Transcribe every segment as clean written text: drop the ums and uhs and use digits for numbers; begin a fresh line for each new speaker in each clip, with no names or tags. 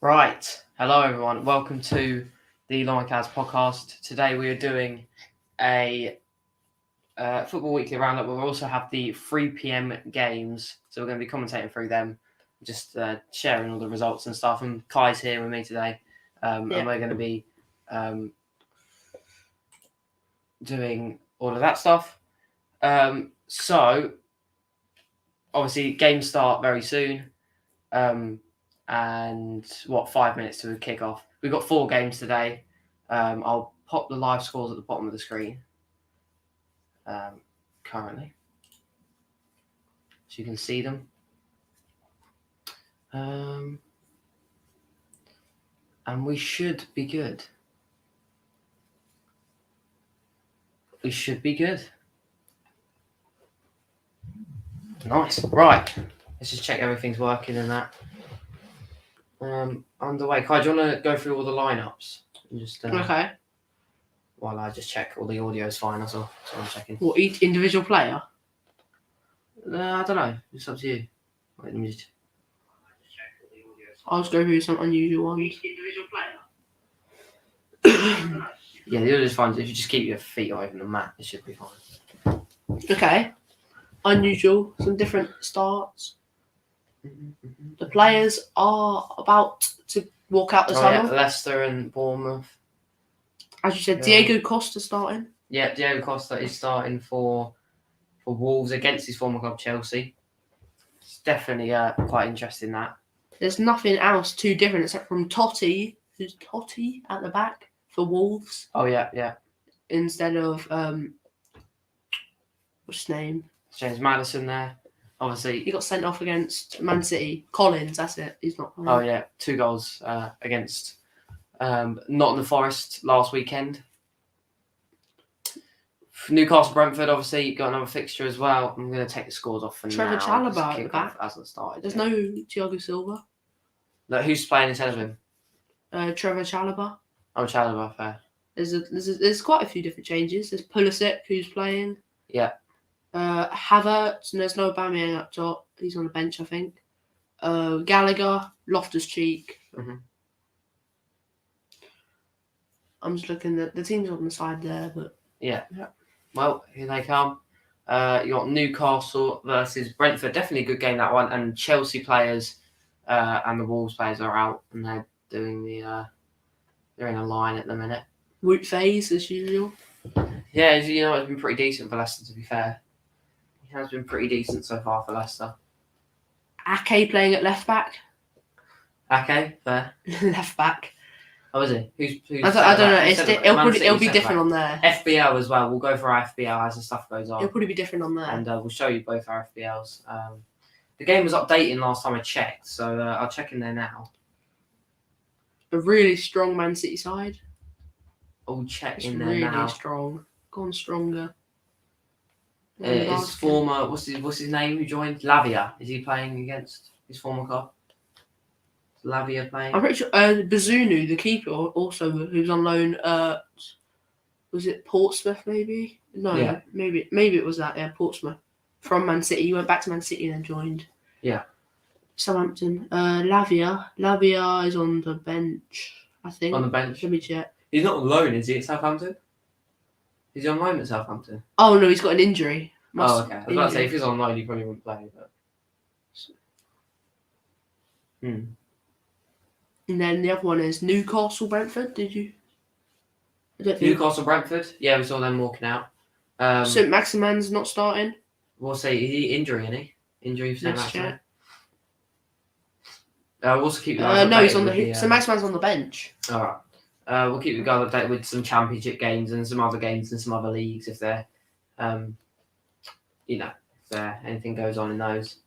Right. Hello, everyone. Welcome to the Longcast podcast. Today we are doing a Football Weekly Roundup. We'll also have the 3 p.m. games. So we're going to be commentating through them, just sharing all the results and stuff. And Kai's here with me today. And we're going to be doing all of that stuff. So, obviously, games start very soon. And 5 minutes to kick off. We've got 4 games today. I'll pop the live scores at the bottom of the screen currently, so you can see them. And we should be good. Nice. Right. Let's just check everything's working and that. Underway. Kai, do you want to go through all the lineups? And just
Okay.
while I just check all the audio's fine. That's all. So I'm checking.
What, each individual player?
I don't know. It's up to you. Wait, let me just.
I'll just go through some unusual ones.
Yeah, the audio's fine. If you just keep your feet away from the mat, it should be fine.
Okay. Unusual. Some different starts. The players are about to walk out the tunnel.
Yeah, Leicester and Bournemouth.
As you said, Diego Costa starting.
Yeah, Diego Costa is starting for Wolves against his former club Chelsea. It's definitely quite interesting that.
There's nothing else too different except from Totti, who's Totti at the back for Wolves.
Oh yeah.
Instead of what's his name?
James Maddison there. Obviously,
he got sent off against Man City. Collins, that's it. He's not.
Oh yeah, 2 goals against Nottingham Forest last weekend. Newcastle Brentford obviously got another fixture as well. I'm going to take the scores off for
Trevor
now.
Chalobah at the back
hasn't started.
There's no Thiago Silva.
Look, who's playing instead of him?
Trevor Chalobah.
Oh, Chalobah, fair.
There's quite a few different changes. There's Pulisic who's playing.
Yeah.
Havertz, and there's no Aubameyang up top. He's on the bench, I think. Gallagher, Loftus-Cheek.
Mm-hmm.
I'm just looking at the teams on the side there, but
yeah. Well, here they come. You got Newcastle versus Brentford. Definitely a good game, that one. And Chelsea players and the Wolves players are out, and they're doing they're in a line at the minute.
Woot phase as usual.
Yeah, it's been pretty decent for Leicester, to be fair. He has been pretty decent so far for Leicester.
Ake playing at left back.
Ake, fair.
Left back.
Oh, is he? Who's
I don't know. It'll be different on there.
FBL as well. We'll go for our FBL as the stuff goes on.
It'll probably be different on there.
And we'll show you both our FBLs. The game was updating last time I checked, so I'll check in there now.
A really strong Man City side.
I'll check
it's
in there
really
now.
Really strong. Gone stronger.
His former, what's his name who joined? Lavia. Is he playing against his former club? Is Lavia playing?
I'm pretty sure Bazunu, the keeper, also who's on loan. Was it Portsmouth? Maybe no.
Yeah.
Maybe it was that. Yeah, Portsmouth from Man City. He went back to Man City and then joined.
Yeah.
Southampton. Lavia is on the bench. I think.
On the bench.
Let me check.
He's not on loan, is he, at Southampton? Is he on loan at Southampton?
Oh no, he's got an injury.
Okay. I was about to say, if he's on loan, he probably wouldn't play. But...
And then the other one is Newcastle Brentford. Did you?
Newcastle Brentford? Yeah, we saw them walking out.
St. Maximan's not starting.
We'll see. Is he injury, isn't he? Injury for St. Maximan? We'll also keep
no, he's on the... St. Maximan's on the bench.
Alright. We'll keep you guys updated with some championship games and some other games and some other leagues if they're, if anything goes on in those.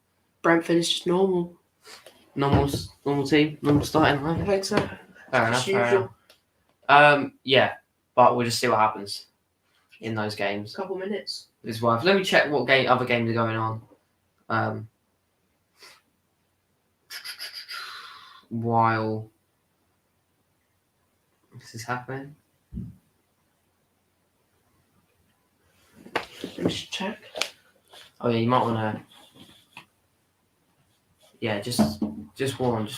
Brentford is just normal.
Normal team, normal starting line.
I think so.
Fair enough. Yeah, but we'll just see what happens in those games.
A couple minutes.
It's worth. Let me check what other games are going on. While this is happening.
Let me just check.
Oh yeah, you might want to. Yeah, just one.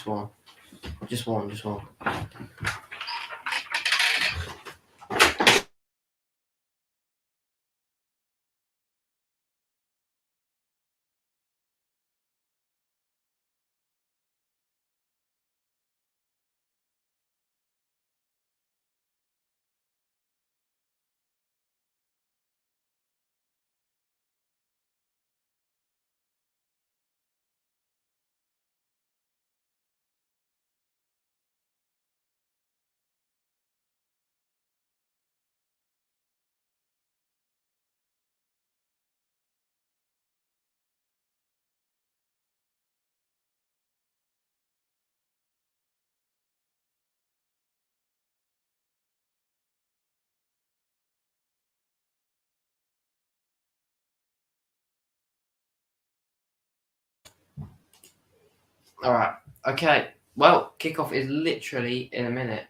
All right. Okay. Well, kickoff is literally in a minute.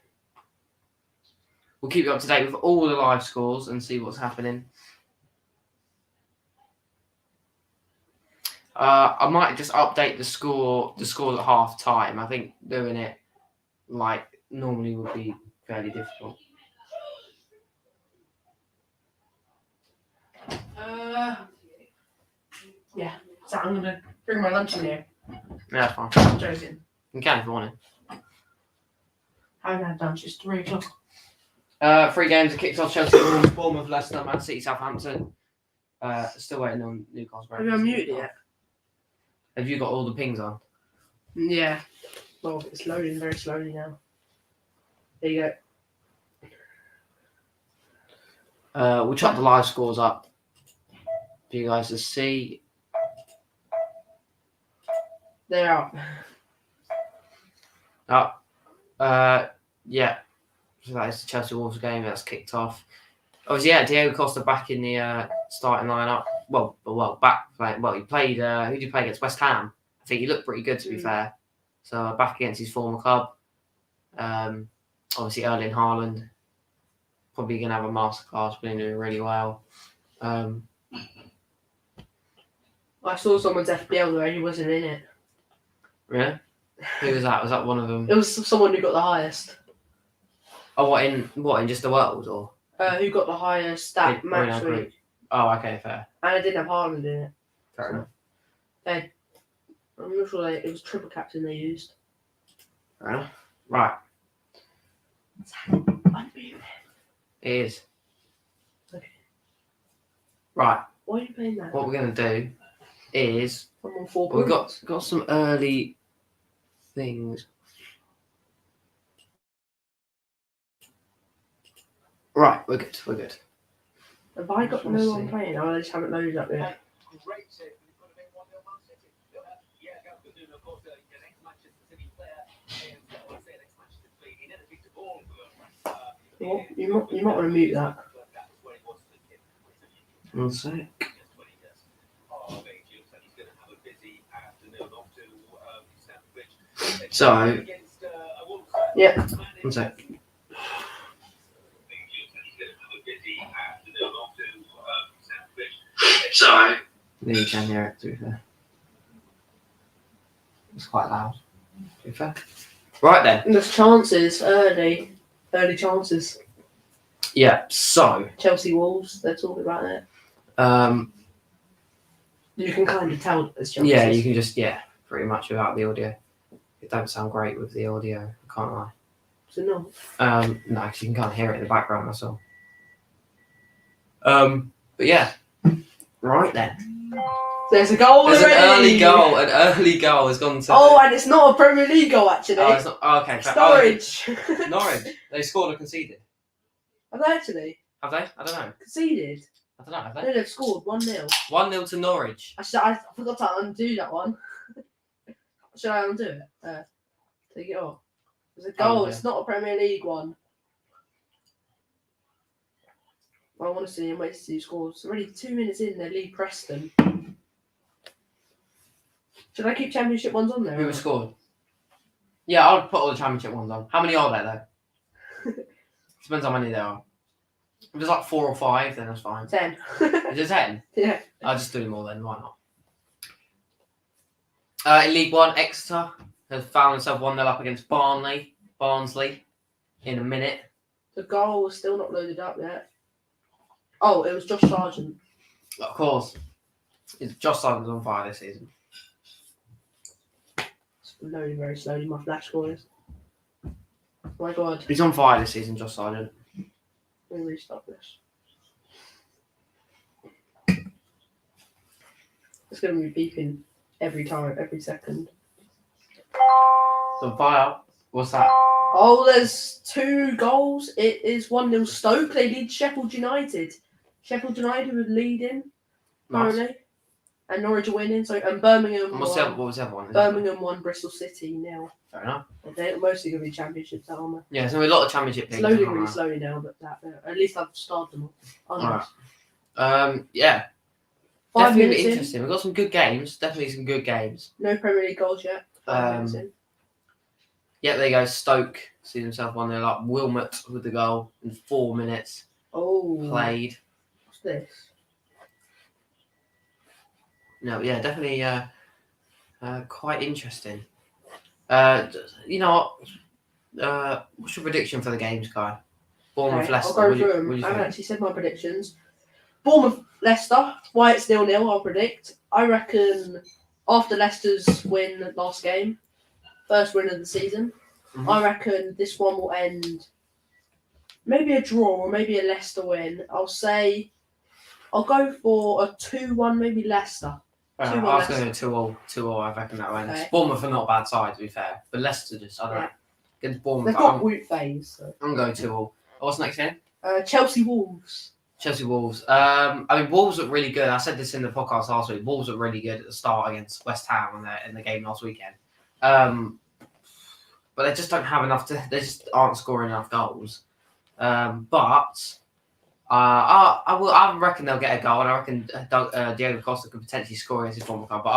We'll keep you up to date with all the live scores and see what's happening. I might just update the score at half time. I think doing it like normally would be fairly difficult.
Yeah. So I'm gonna bring my lunch in here.
Yeah, that's fine.
I'm joking.
You can if you want
I haven't had lunch. It's 3 o'clock.
it. 3 games are kicked off: Chelsea, Wolves, Bournemouth, Leicester, Man City, Southampton. Still waiting on Newcastle.
Have you unmuted it yet?
Have you got all the pings on?
Yeah. Well, it's loading very slowly now. There you go.
We'll chop the live scores up for you guys to see.
They're out.
Yeah. So that is the Chelsea Wolves game that's kicked off. Obviously, yeah, Diego Costa back in the starting lineup. Back playing. Well, he played. Who did he play against? West Ham. I think he looked pretty good, to be fair. So back against his former club. Obviously, Erling Haaland probably going to have a masterclass, been doing really well.
I saw someone's FPL where he wasn't in it.
Really? Who was that? Was that one of them?
It was someone who got the highest.
Oh, what in just the world or?
Who got the highest stat match week.
Oh, okay, fair.
And I didn't have Haaland in it.
Fair enough.
Okay. I'm not sure it was triple captain they used.
Fair enough. Right.
Unbeaten.
It is.
Okay.
Right.
Why are you playing that?
What we're going to do is
I'm on 4
we've
points.
got some early things. Right, we're good. We're good.
Have I got no one playing? I just haven't loaded up yet. You might want to mute that.
One sec. So,
Yeah.
one sec. So, you can hear it, to be fair. It's quite loud, to be fair. Right then.
And there's chances, early chances.
Yeah, so.
Chelsea Wolves, they're talking about it. You can kind of tell there's chances.
Yeah, you can just, pretty much without the audio. It don't sound great with the audio, I can't lie.
So no.
No, because you can kind of hear it in the background, that's all. But yeah. Right then.
There's a goal
There's
already.
An early goal has gone to...
Oh, and it's not a Premier League goal, actually.
Oh, it's not... Oh, okay.
It's Norwich.
Norwich. They scored or conceded.
Have they actually?
Have they? I don't know.
Conceded?
I don't know, have
No,
they?
they've scored 1-0.
1-0 to Norwich.
I forgot to undo that one. Should I undo it? Take it off. There's a goal.
yeah.
It's not a Premier League one. I want to see him wait to see who scores. It's already 2 minutes in. They lead Preston. Should I keep Championship ones on there?
Who has scored? Yeah, I'll put all the Championship ones on. How many are there, though? Depends how many there are. If there's like 4 or 5, then that's fine.
10.
Is it 10?
Yeah.
I'll just do them all then, why not? In League One, Exeter has found himself 1-0 up against Barnsley in a minute.
The goal was still not loaded up yet. Oh, it was Josh Sargent.
Of course. Josh Sargent's on fire this season.
It's loading very slowly, my flash score is. Oh my god.
He's on fire this season, Josh Sargent.
Let me restart this. It's going to be beeping every time, every second.
So fire. What's that?
Oh, there's 2 goals. It is 1-0 Stoke. They lead Sheffield United. Sheffield United were leading, currently.
Nice.
And Norwich are winning. So, and Birmingham
And what was the other one?
Birmingham won Bristol City now.
Fair enough.
They're mostly going to be championships, aren't they?
Yeah, there's going to be a lot of championship
It's
things.
loading really slowly now, but at least I've started them all.
Alright. Yeah.
5
Definitely
minutes in.
interesting. We've got some good games. Definitely some good games.
No Premier League goals yet. 5 minutes in.
Yeah, there you go. Stoke see themselves 1-0 up. Wilmot with the goal in 4 minutes played.
What's this?
No, yeah, definitely quite interesting. You know what? What's your prediction for the games, Guy? Bournemouth,
Okay,
Leicester.
I'll
What
go
do you
through them. I haven't
think?
actually said my predictions. Bournemouth, Leicester. Why it's 0-0, I'll predict. I reckon after Leicester's win last game, first win of the season,
Mhm.
I reckon this one will end maybe a draw or maybe a Leicester win. I'll go for a 2-1, maybe Leicester.
I was going to go 2-2. I reckon that wins.
Okay.
Bournemouth are not a bad side, to be fair. But Leicester just, I don't know. Against Bournemouth,
They've got Woot phase. So.
I'm going 2-2. What's next game?
Chelsea Wolves.
Chelsea Wolves. I mean, Wolves look really good. I said this in the podcast last week. Wolves look really good at the start against West Ham in the game last weekend. But they just don't have enough they just aren't scoring enough goals. But I reckon they'll get a goal, and I reckon Diego Costa could potentially score against his former club. But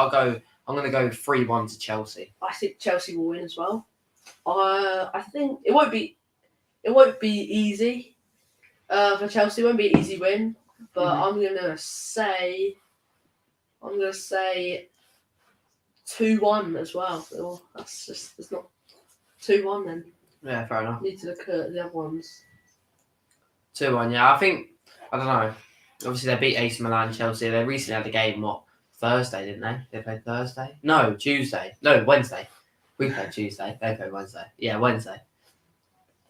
I'm going to go 3-1 to Chelsea.
I think Chelsea will win as well. I think it won't be easy for Chelsea. It won't be an easy win, but I'm gonna say 2-1 as well. So it's not 2-1 then.
Yeah, fair enough.
Need to look at the other ones.
2-1, yeah. I don't know. Obviously, they beat AC Milan, Chelsea. They recently had a game, Thursday, didn't they? They played Thursday? No, Tuesday. No, Wednesday. We played Tuesday. They played Wednesday. Yeah, Wednesday.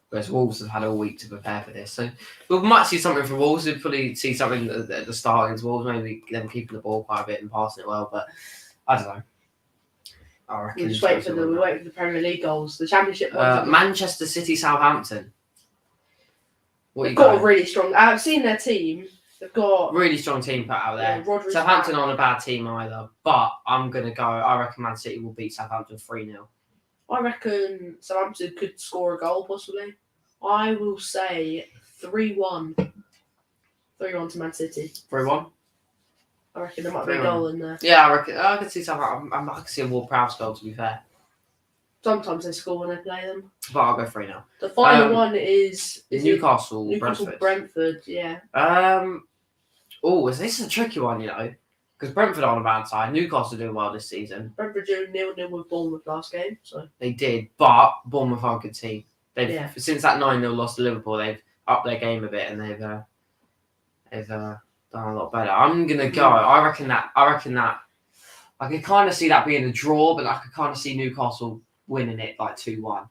Whereas Wolves have had all week to prepare for this. So we might see something from Wolves. We'll probably see something at the start against Wolves. Maybe them keeping the ball quite a bit and passing it well. But I don't know. I reckon
We wait for the Premier League goals. The Championship ones.
Manchester City, Southampton.
They've got a really strong. I've seen their team. They've got
really strong team put out there.
Rodri's
Southampton aren't a bad team either, but I'm gonna go. I reckon Man City will beat Southampton 3-0.
I reckon Southampton could score a goal possibly. I will say 3-1. 3-1 to Man City.
3-1.
I reckon there might be a goal in there.
Yeah, I reckon. I can see Southampton. I can see a Ward-Prowse goal. To be fair.
Sometimes they score when they play them.
But I'll go 3-0.
The final one is
Newcastle
Brentford, yeah.
This is a tricky one, because Brentford are on a bad side. Newcastle are doing well this season.
Brentford drew 0-0 with Bournemouth last game, so
they did, but Bournemouth are a good team. Since that 9-0 loss to Liverpool, they've upped their game a bit and they've done a lot better. I'm gonna go. I reckon that I could kind of see that being a draw, but I could kind of see Newcastle winning it like 2-1.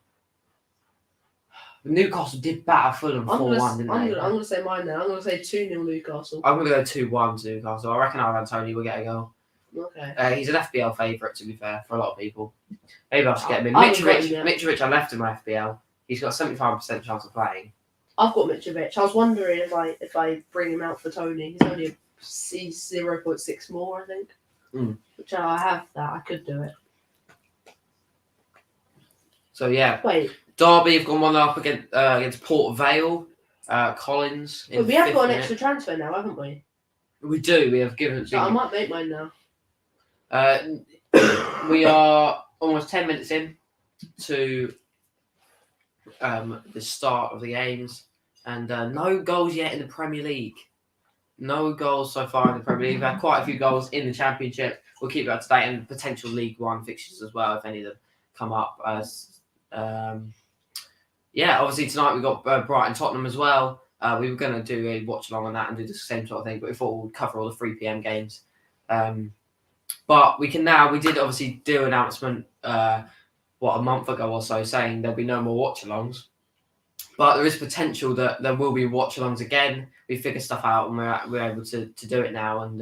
Newcastle did batter Fulham 4-1, didn't they?
I'm going to say mine now. I'm going to say 2-0 Newcastle.
I'm going to go 2-1 to Newcastle. I reckon Ivan Toney will get a goal.
Okay.
He's an FPL favourite, to be fair, for a lot of people. Maybe I should get him in. Mitrovic, I left in my FPL. He's got a 75% chance of playing.
I've got Mitrovic. I was wondering if I bring him out for Toney. He's only 0.6 more, I think. Which I have that. I could do it.
So, yeah.
Wait.
Derby have gone 1-0 up against Port Vale. Collins.
We have got an extra transfer now, haven't we?
We do. We have given.
So I might make mine now.
We are almost 10 minutes in to the start of the games, and no goals yet in the Premier League. No goals so far in the Premier League. We've had quite a few goals in the Championship. We'll keep you up to date, and potential League One fixtures as well, if any of them come up. Obviously tonight we've got Brighton Tottenham as well. We were going to do a watch along on that and do the same sort of thing, but we thought we'd cover all the 3 p.m. games. But we did obviously do an announcement a month ago or so, saying there'll be no more watch alongs. But there is potential that there will be watch alongs again. We figured stuff out and we're able to do it now. And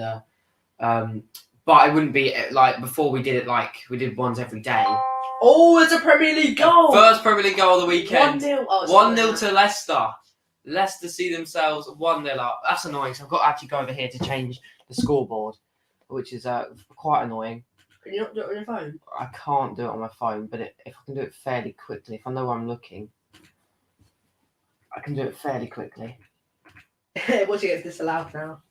but it wouldn't be like before we did it like we did ones every day.
Oh, it's a Premier League goal!
First Premier League goal of the weekend.
1-0.
1-0 to Leicester. Leicester see themselves 1-0 up. That's annoying. So I've got to actually go over here to change the scoreboard, which is quite annoying.
Can you not do it on your phone?
I can't do it on my phone, but if I can do it fairly quickly, if I know where I'm looking, I can do it fairly quickly.
Once you get disallowed now.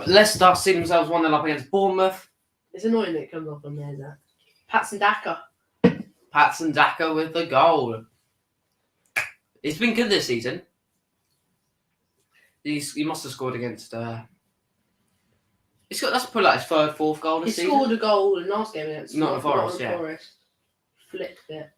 Leicester see themselves 1-0 up against Bournemouth.
It's annoying that it comes off on there, Zach. Patson Daka.
Patson Daka with the goal. He's been good this season. He must have scored against. He's got. That's probably like his third, fourth goal this
He
season.
scored a goal in last game against
Nottingham Forest.
Nottingham
Yeah.
Forest. Flicked it.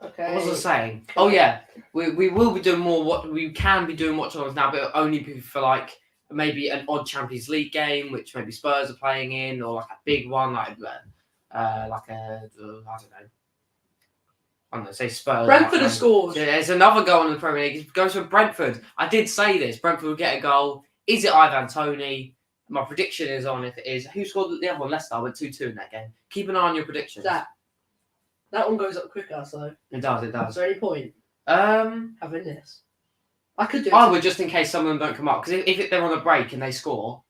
Okay.
What was I saying? Oh yeah, we will be doing more. What we can be doing watch-alongs now, but it'll only be for like maybe an odd Champions League game, which maybe Spurs are playing in, or like a big one, like I don't know, say Spurs.
Brentford has scored.
So there's another goal in the Premier League. It goes for Brentford. I did say this. Brentford will get a goal. Is it Ivan Toney? My prediction is on if it is. Who scored the other one? Leicester. I went 2-2 in that game. Keep an eye on your predictions.
That one goes up quicker, so.
It does. It
Is
does.
there any point
Um,
having this? I could do it.
I would, just in case some of them don't come up, because if they're on a break and they score,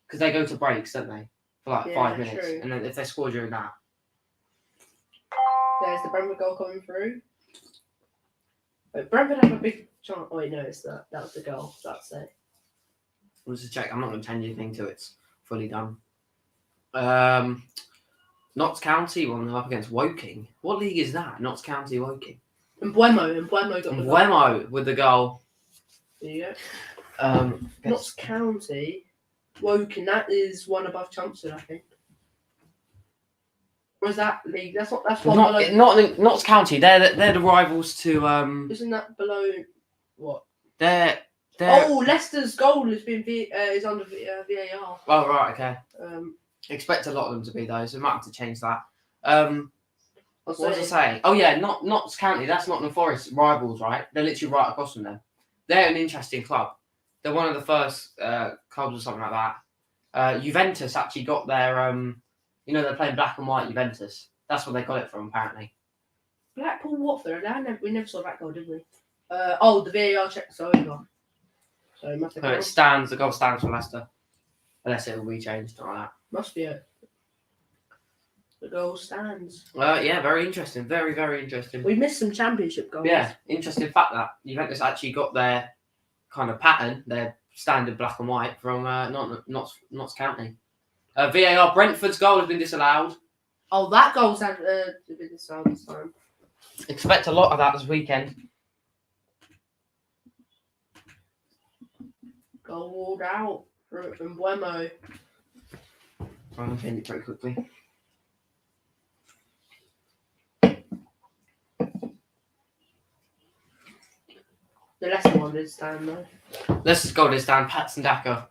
because they go to breaks, don't they, for like
Yeah,
5 minutes,
true.
and then if they score during that,
There's the Brentford goal coming through. Wait, Brentford have a big chance. Oh, wait, no, it's that. That was the goal. That's it.
we'll just check. I'm not going to change anything till it's fully done. Notts County won them up against Woking. What league is that? Notts County Woking.
And Buemo got the goal.
Buemo with the goal.
There you go.
Notts
Notts County, Woking. That is one above Chelmsford, I think. Or is that league? That's not. That's one below.
Notts County. They're the rivals to
Isn't that below what?
They're
Oh, Leicester's goal has been is under VAR.
Oh right, okay.
Expect
Expect a lot of them to be though, so we might have to change that.
I'll
What was I
say-
saying? Oh yeah, Notts County. That's Nottingham Forest rivals, right? They're literally right across from them. They're an interesting club. They're one of the first clubs or something like that. Juventus actually got their they're playing black and white Juventus. That's where they got it from, apparently.
Blackpool Watford. We never saw that goal, did we? The VAR check's over. So it must have
So it stands. The goal stands for Leicester, unless it will be changed or like that.
Must be it. The goal stands.
Yeah, very interesting. Very, very interesting.
We missed some championship goals.
Yeah, interesting fact that Juventus actually got their kind of pattern, their standard black and white from Notts County. VAR, Brentford's goal has been disallowed.
Oh, that goal's had been this time.
Expect a lot of that this weekend.
Goal ruled out from Buemo.
I'm going to change it pretty quickly.
The Leicester one did stand though.
Leicester's goal did stand. Patson Daka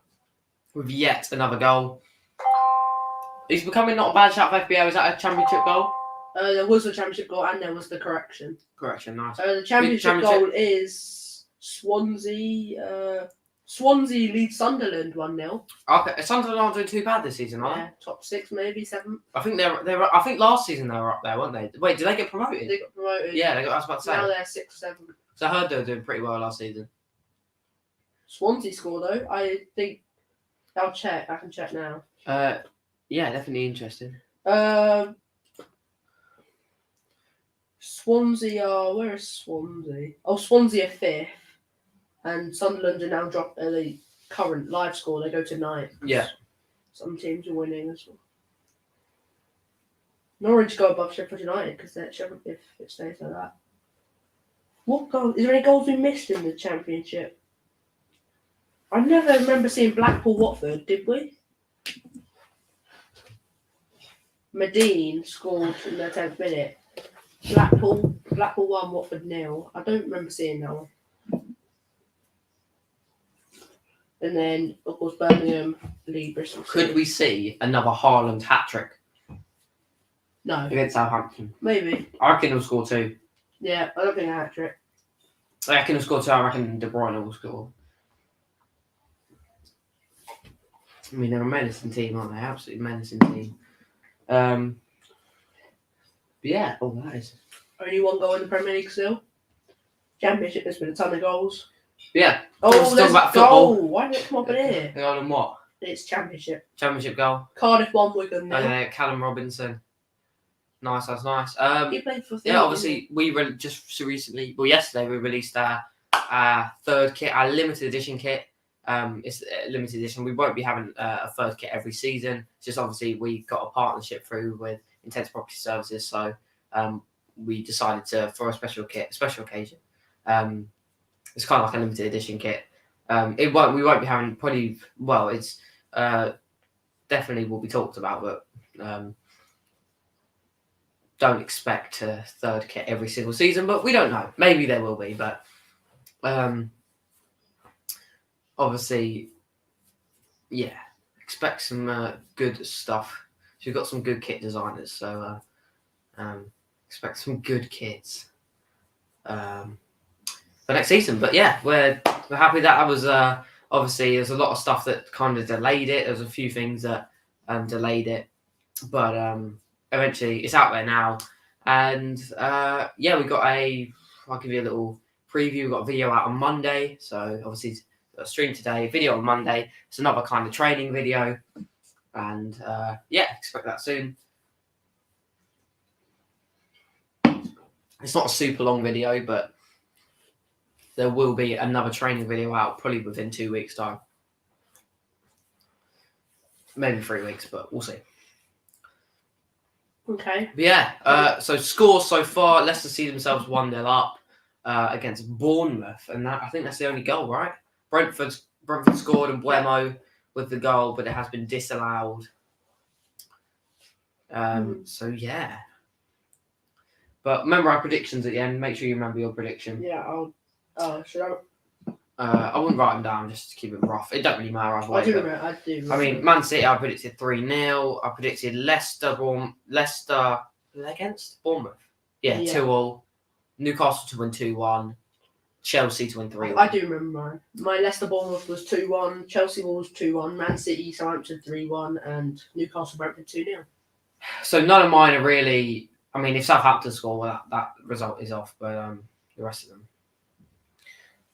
with yet another goal. He's becoming not a bad shout for FBO. Is that a championship goal?
There was a championship goal and there was the correction.
Correction, nice.
The championship goal is Swansea. Swansea leads Sunderland 1-0.
Okay, Sunderland aren't doing too bad this season, are
Yeah, top 6 maybe 7.
they? I think they're. I think last season they were up there, weren't they? Wait, did they get promoted?
They got promoted.
Yeah, I was about to say.
Now they're 6-7.
So I heard they were doing pretty well last season.
Swansea score though. I think I'll check. I can check now.
Yeah, definitely interesting.
Swansea are. Where is Swansea? Oh, Swansea are 5th, and Sunderland are now dropped. The current live score. They go to 9th.
Yeah.
Some teams are winning as well. Norwich go above Sheffield United because they're Sheffield if it stays like that. What goal? Is there any goals we missed in the championship? I never remember seeing Blackpool Watford. Did we? Medine scored in the 10th minute. Blackpool 1, Watford 0. I don't remember seeing that one. And then, of course, Birmingham lead Bristol.
Could we see another Haaland hat trick
No,
against Southampton?
maybe.
I reckon he'll score 2.
Yeah, I don't think a hat trick.
I reckon he'll score 2. I reckon De Bruyne will score. I mean, they're a menacing team, aren't they? Absolutely menacing team. But yeah, all that is.
Only one goal in the Premier League still. Championship, there's been a ton of goals.
Yeah.
Oh,
Let's talk
there's
about
a
football.
goal. Why did it come up in here?
Goal and what?
It's championship.
Championship goal.
Cardiff 1, Wigan 0.
Callum Robinson. Nice, that's nice.
He played for
Yeah, obviously, yesterday we released our third kit, our limited edition kit. It's a limited edition. We won't be having a third kit every season. It's just obviously we got a partnership through with Intense Property Services, so we decided to, for a special occasion. It's kind of like a limited edition kit. We won't be having probably. Well, it's definitely will be talked about, but don't expect a third kit every single season. But we don't know. Maybe there will be, but obviously, yeah, expect some good stuff. So we've got some good kit designers, so expect some good kits for next season. But yeah, we're happy that was obviously there's a lot of stuff that kind of delayed it. There's a few things that delayed it, but eventually it's out there now. And yeah, we got I'll give you a little preview. We've got a video out on Monday, so obviously a stream today, video on Monday. It's another kind of training video, and yeah, expect that soon. It's not a super long video, but there will be another training video out probably within 2 weeks' time. Maybe 3 weeks, but we'll see.
Okay.
But yeah, so scores so far, Leicester see themselves 1-0 up against Bournemouth, and I think that's the only goal, right? Brentford scored and Buemo with the goal, but it has been disallowed. So yeah. But remember our predictions at the end. Make sure you remember your prediction.
Yeah, should I?
I wouldn't write them down just to keep it rough. It don't really matter either way.
I do.
I mean, Man City, I predicted 3-0. I predicted Leicester against Bournemouth. Yeah. 2-2. Newcastle to win 2-1. Chelsea to win 3-1.
I do remember mine. My Leicester Bournemouth was 2-1. Chelsea was 2-1. Man City Southampton 3-1, and Newcastle Brentford 2-0.
So none of mine are really. I mean, if Southampton score, well, that result is off. But the rest of them,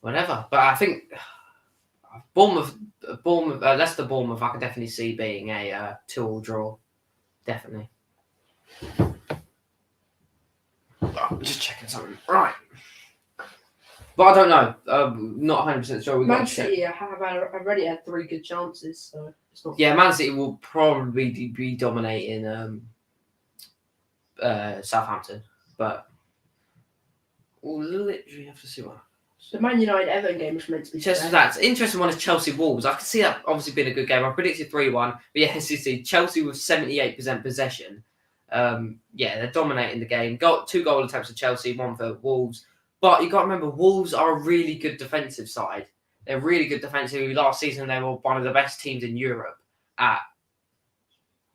whatever. But I think Leicester Bournemouth, I can definitely see being a 2-2 draw. Definitely. I'm just checking something. Right. But I don't know. Not 100% sure.
Man City have already had 3 good chances, so it's not.
Yeah, Man City will probably be dominating Southampton, but we'll literally have to see what.
The Man United Everton game was meant to be.
That's interesting one is Chelsea Wolves. I can see that obviously being a good game. I predicted 3-1, but yeah, as you see, Chelsea with 78% possession. Yeah, they're dominating the game. 2 goal attempts for Chelsea, 1 for Wolves. But you got to remember, Wolves are a really good defensive side. They're really good defensively. Last season, they were one of the best teams in Europe at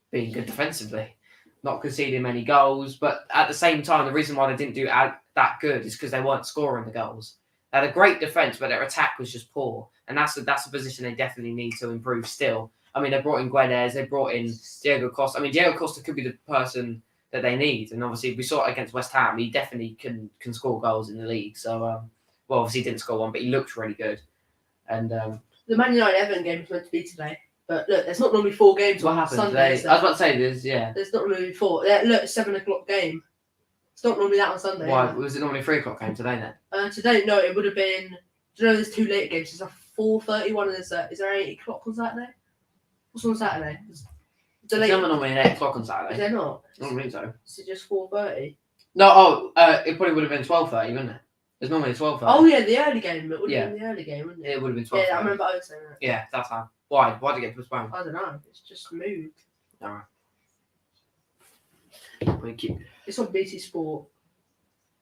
being good defensively, not conceding many goals. But at the same time, the reason why they didn't do that good is because they weren't scoring the goals. They had a great defense, but their attack was just poor. And that's a position they definitely need to improve still. I mean, they brought in Guedes, they brought in Diego Costa. I mean, Diego Costa could be the person that they need. And obviously, we saw it against West Ham. He definitely can score goals in the league. So, well, obviously, he didn't score one, but he looked really good. And
the Man United Everton game was meant to be today. But look, there's not normally 4 games on Sunday.
I was about to say this, yeah.
There's not normally 4. Look, it's 7 o'clock game. It's not normally that on Sunday.
Why? Was it normally a 3 o'clock game today then?
Today, no, it would have been. Do you know there's 2 late games? There's a 4:31 and is there 8 o'clock on Saturday? What's on Saturday?
It's normally 8 o'clock on Saturday.
Is there not?
I don't think so.
Is it just 4:30?
No, it probably would have been 12:30, wouldn't it? There's normally 12:30.
Oh yeah, the early game. It would have been the early game, wouldn't it?
It would have been 12:30.
Yeah, I remember I was saying that.
Yeah, that's how. Why? Why did it get postponed?
I don't know. It's just moved.
Alright.
It's on BT Sport.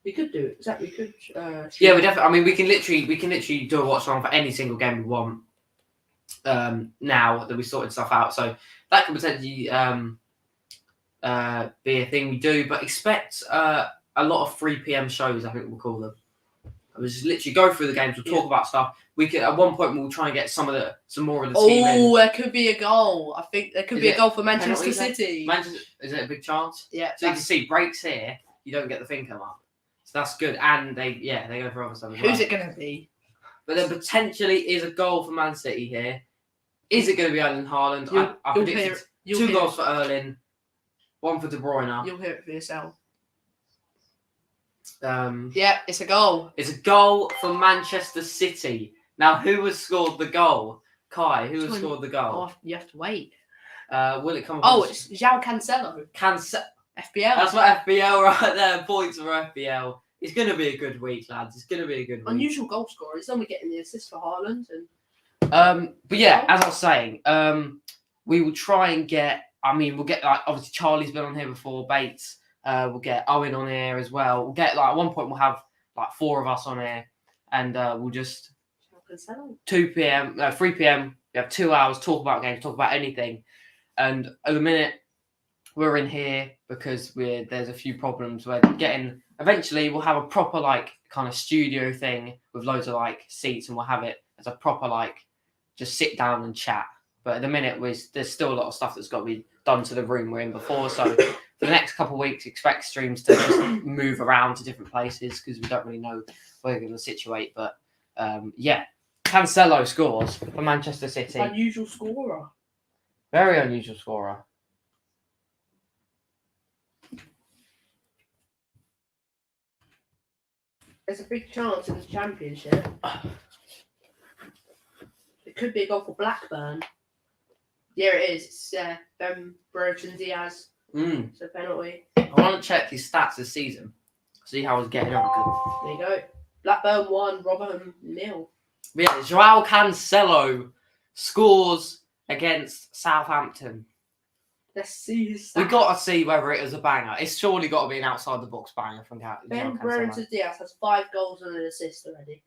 We could do it. We could.
Yeah, we definitely. I mean, we can literally do a watch along for any single game we want. Now that we sorted stuff out, so that could potentially be a thing we do. But expect a lot of 3 p.m. shows. I think we'll call them. We'll just literally go through the games. We'll talk about stuff. We could at one point we'll try and get some more of the team in.
Oh, there could be a goal. I think there could be a goal for Manchester City.
Is it a big chance?
Yeah.
So you can see breaks here. You don't get the thing come up. So that's good. And they go for other stuff as well.
Who's it going to be?
But there potentially is a goal for Man City here. Is it going to be Erling Haaland? I predicted 2 goals for Erling, 1 for De Bruyne.
You'll hear it for yourself.
Yeah,
it's a goal.
It's a goal for Manchester City. Now, who has scored the goal? Kai, who has scored the goal?
Oh, you have to wait.
Will it come?
Oh, it's João Cancelo. FBL.
That's what FBL right there. Points for FBL. It's going to be a good week, lads. It's going to be a good week.
Unusual goal scorer. He's only getting the assist for Haaland.
But yeah, as I was saying, we will try and get. I mean, we'll get like obviously Charlie's been on here before. Bates. We'll get Owen on here as well. We'll get like at one point we'll have like 4 of us on here, and we'll just 2 p.m. 3 p.m. We have 2 hours, talk about games, talk about anything. And at the minute, we're in here because there's a few problems. We're getting. Eventually, we'll have a proper like kind of studio thing with loads of like seats, and we'll have it as a proper like just sit down and chat. But at the minute, there's still a lot of stuff that's got to be done to the room we're in before. So for the next couple of weeks, expect streams to just move around to different places because we don't really know where we're going to situate. But yeah, Cancelo scores for Manchester City.
Unusual scorer.
Very unusual scorer.
There's a big chance in the Championship. It could be a goal for Blackburn. Yeah, it is. It's Ben Brereton Diaz. It's a penalty.
I want to check his stats this season. See how he's getting on.
There you go. Blackburn 1, Rotherham 0.
Yeah, João Cancelo scores against Southampton.
Let's see his stats.
We've got to see whether it is a banger. It's surely got to be an outside the box banger from
Ben Brereton Diaz has 5 goals and an assist already.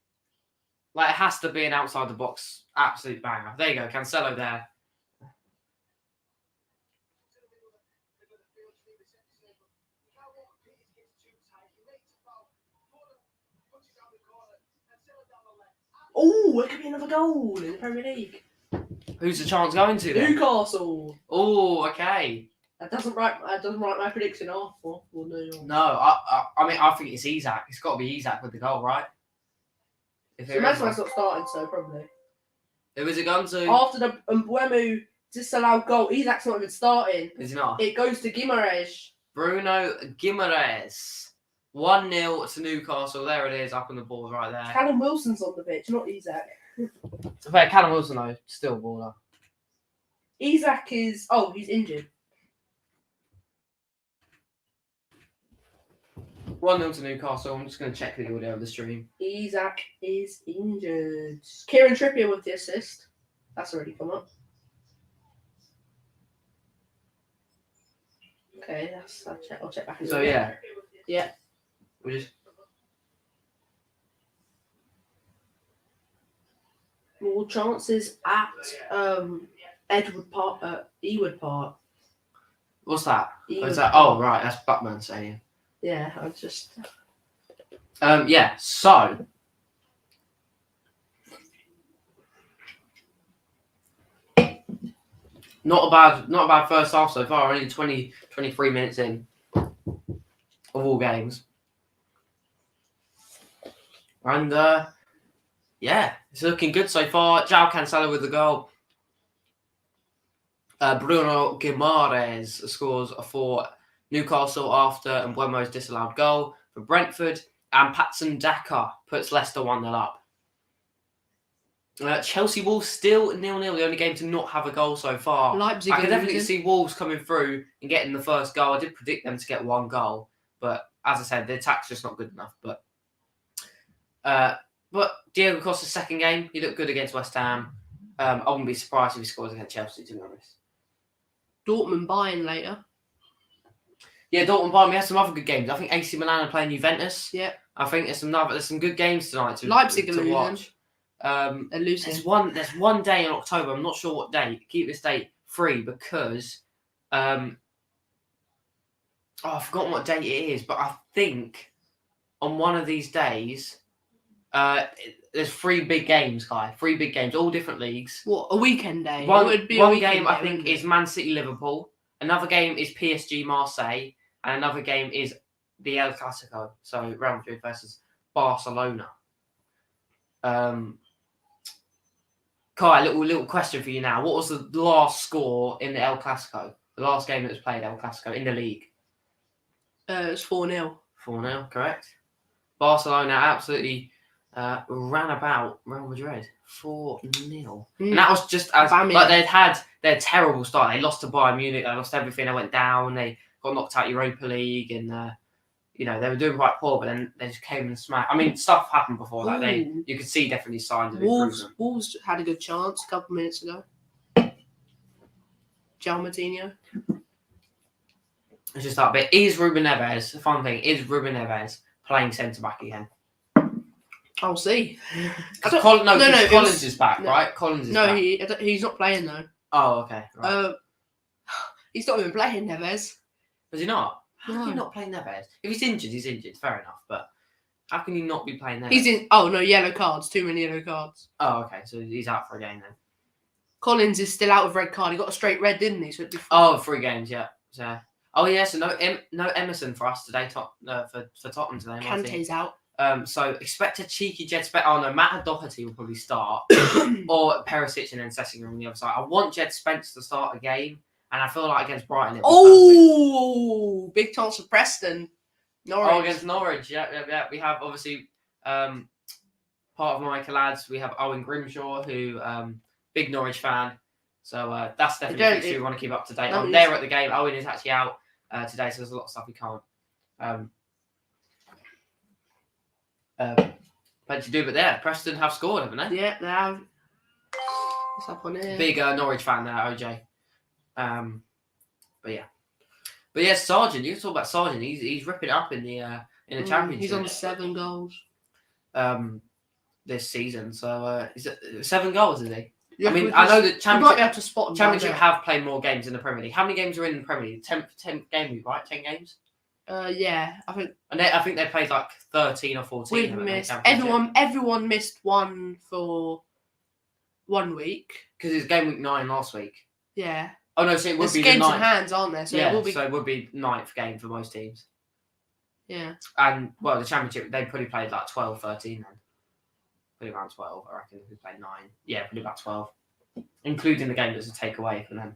Like, it has to be an outside the box absolute banger. There you go, Cancelo there.
Oh, it could be another goal in the Premier League.
Who's the chance going to then?
Newcastle.
Oh, okay.
That doesn't write my prediction off. We'll do.
No, I mean, I think it's Isak. It's got to be Isak with the goal, right?
If so Maximan's not starting, so probably.
Who is it going to?
After the Mbeumo disallowed goal, Isak's not even starting.
Is he not?
It goes to Guimaraes.
Bruno Guimaraes. 1-0 to Newcastle. There it is, up on the board right there.
Callum Wilson's on the pitch, not Isak.
Fair, Callum Wilson, though, still baller.
Isak is... Oh, he's injured.
1-0 to Newcastle. I'm just going to check the audio of the stream.
Isak is injured. Kieran Trippier with the assist. That's already come up. Okay, I'll check back.
So, yeah.
Yeah.
We just...
More chances at Ewood Park.
What's that?
Ewood
Is that?
Park.
Oh, right. That's Batman saying.
Yeah, I just.
Yeah. So. Not a bad first half so far. Only 23 minutes in of all games. And yeah, it's looking good so far. João Cancelo with the goal. Bruno Guimaraes scores for Newcastle after Mbeumo's disallowed goal for Brentford. And Patson Daka puts Leicester 1-0 up. Chelsea Wolves still 0-0. The only game to not have a goal so far.
Leipzig
I can definitely see Wolves coming through and getting the first goal. I did predict them to get 1 goal. But as I said, the attack's just not good enough. But Diego Costa's second game, he looked good against West Ham. I wouldn't be surprised if he scores against Chelsea, to be honest.
Dortmund Bayern later.
Yeah, Dortmund Bayern. We had some other good games. I think AC Milan are playing Juventus.
Yeah.
I think there's some good games tonight to
Leipzig
to watch.
They're losing.
There's one day in October. I'm not sure what date. Keep this date free because I've forgotten what date it is, but I think on one of these days. There's 3 big games, Kai. 3 big games, all different leagues.
What, a weekend day?
One
weekend
game, I
day,
think, is Man City Liverpool. Another game is PSG Marseille. And another game is the El Clasico. So, Real Madrid versus Barcelona. Kai, a little question for you now. What was the last score in the El Clasico? The last game that was played, El Clasico, in the league?
It was 4-0.
4-0, correct. Barcelona absolutely ran about Real Madrid 4-0.
Mm.
And that was just as
Bammy.
like they'd had their terrible start. They lost to Bayern Munich. They lost everything. They went down. They got knocked out Europa League, and they were doing quite poor. But then they just came and smacked. I mean, stuff happened before that. You could see definitely signs of improvement.
Wolves had a good chance a couple of minutes ago. Jalmatinho.
It's just that bit. Is Ruben Neves, the fun thing, is Ruben Neves playing centre-back again?
I'll see.
Collins is back, right? Collins is back.
He's not playing though.
Oh, okay. Right.
He's not even playing, Neves.
Is he not? How
No.
can you not play Neves? If he's injured, he's injured. Fair enough. But how can you not be playing Neves?
He's in. Oh no, yellow cards. Too many yellow cards.
Oh, okay. So he's out for a game then.
Collins is still out of red card. He got a straight red, didn't he? So it'd be
3 games, yeah. So. Oh yeah. So no Emerson for us today. For Tottenham today.
Kante's out.
So expect a cheeky Jed Spence. Oh no, Matt Doherty will probably start, or Perisic and then Sessegnon on the other side. I want Jed Spence to start a game, and I feel like against Brighton.
Oh, big chance for Preston. Norwich.
Oh, against Norwich. Yeah. We have obviously part of my lads. We have Owen Grimshaw, who big Norwich fan. So that's definitely a fixture we want to keep up to date. I'm there at the game. Owen is actually out today, so there's a lot of stuff we can't. But there, Preston have scored, haven't they?
Yeah, they have. What's up on here?
Big Norwich fan there, OJ. But yeah, Sargent. You can talk about Sargent. He's ripping it up in the championship.
He's on 7 goals.
This season. So is it 7 goals? Is he?
Yeah,
I know that
Championship
have played more games in the Premier League. How many games are in the Premier League? 10 game week, right? 10 games.
Yeah, I think.
And I think they played like 13 or 14.
We've missed. Everyone missed one for 1 week.
Because it's game week 9 last week.
Yeah.
Oh no, so it would be the 9th.
Games in hands, aren't there? So
it would be 9th game for most teams.
Yeah.
And the championship they probably played like 12, 13 then. Probably around 12, I reckon. We played 9. Yeah, probably about 12. Including the game that's a takeaway for them.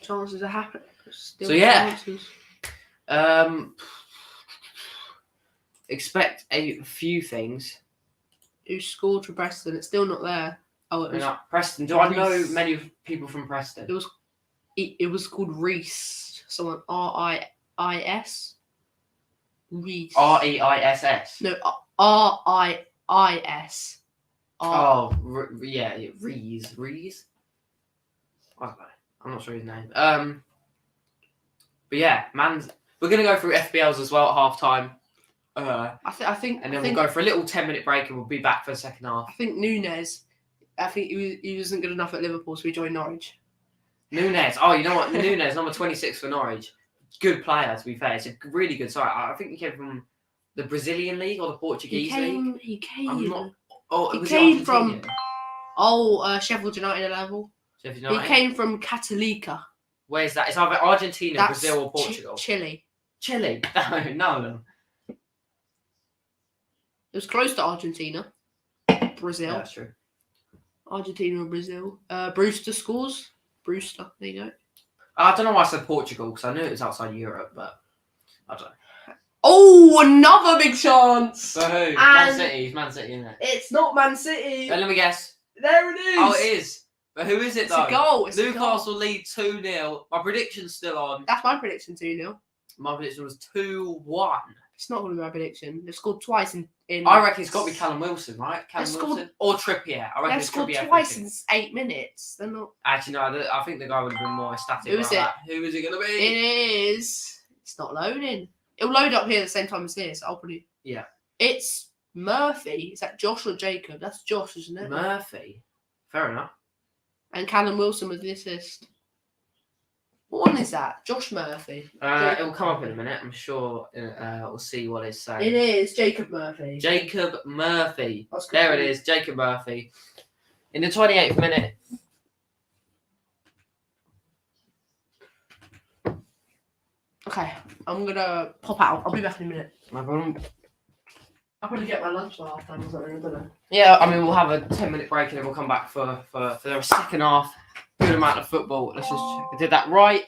Chances are happening.
Chances. Expect a few things.
Who scored for Preston? It's still not there. Oh, it was
Preston. Do I know many people from Preston?
It was called Reese. Someone R-I-I-S. Reese.
R-E-I-S-S.
No, R-I-I-S.
Reese. Reese. I don't know. I'm not sure his name. But yeah, we're gonna go through FBLs as well at half time.
I think,
and then we'll go for a little 10-minute break, and we'll be back for the second half.
I think Nunes. He wasn't good enough at Liverpool, so he joined Norwich.
Nunes. Oh, you know what? Nunes, number 26 for Norwich. Good player, to be fair. It's a really good side. I think he came from the Brazilian league or the Portuguese league.
He came.
I'm not. Oh,
he came from. Sheffield United level.
Sheffield United.
He came from Catalica.
Where's that? It's either Argentina, Brazil, or Portugal.
Chile.
No.
It was close to Argentina. Brazil.
Yeah, that's true.
Argentina or Brazil. Brewster scores. Brewster, there you go.
I don't know why I said Portugal, because I knew it was outside Europe, but I don't know.
Oh, another big chance!
For who? Man City. It's Man City, isn't it?
It's not Man City.
Let me guess.
There it is.
Oh, it is. But who is it, though?
It's a goal.
Newcastle lead 2-0. My prediction's still on.
That's my prediction, 2-0.
My prediction was 2-1.
It's not going to be my prediction. They've scored twice in...
I reckon it's got to be Callum Wilson, right? Wilson? Or Trippier. I reckon
they've scored twice in 8 minutes. They're not...
Actually, no. I think the guy would have been more ecstatic.
Who is it?
Who is it going to be?
It is... It's not loading. It'll load up here at the same time as this. I'll probably...
Yeah.
It's Murphy. Is that Josh or Jacob? That's Josh, isn't it?
Murphy. Fair enough.
And Callum Wilson with the assist. What one is that? Josh Murphy.
It will come up in a minute. I'm sure we'll see what it's saying.
It is Jacob Murphy.
Jacob Murphy. There it is. Jacob Murphy. In the 28th minute.
Okay. I'm going to pop out. I'll be back in a minute.
No problem.
I'll probably get my lunch for half time or something. I don't know.
Yeah, I mean, we'll have a 10-minute break and then we'll come back for the second half. Good amount of football. Let's just check. I did that right.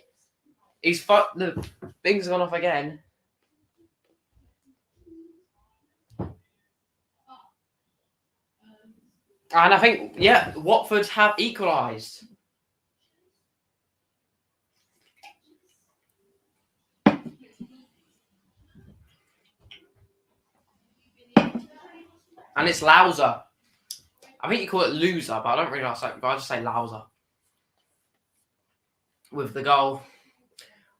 The thing's gone off again. And I think, Watford have equalised. And it's Louser. I think you call it loser, but I don't really like it. But I just say Louser. With the goal.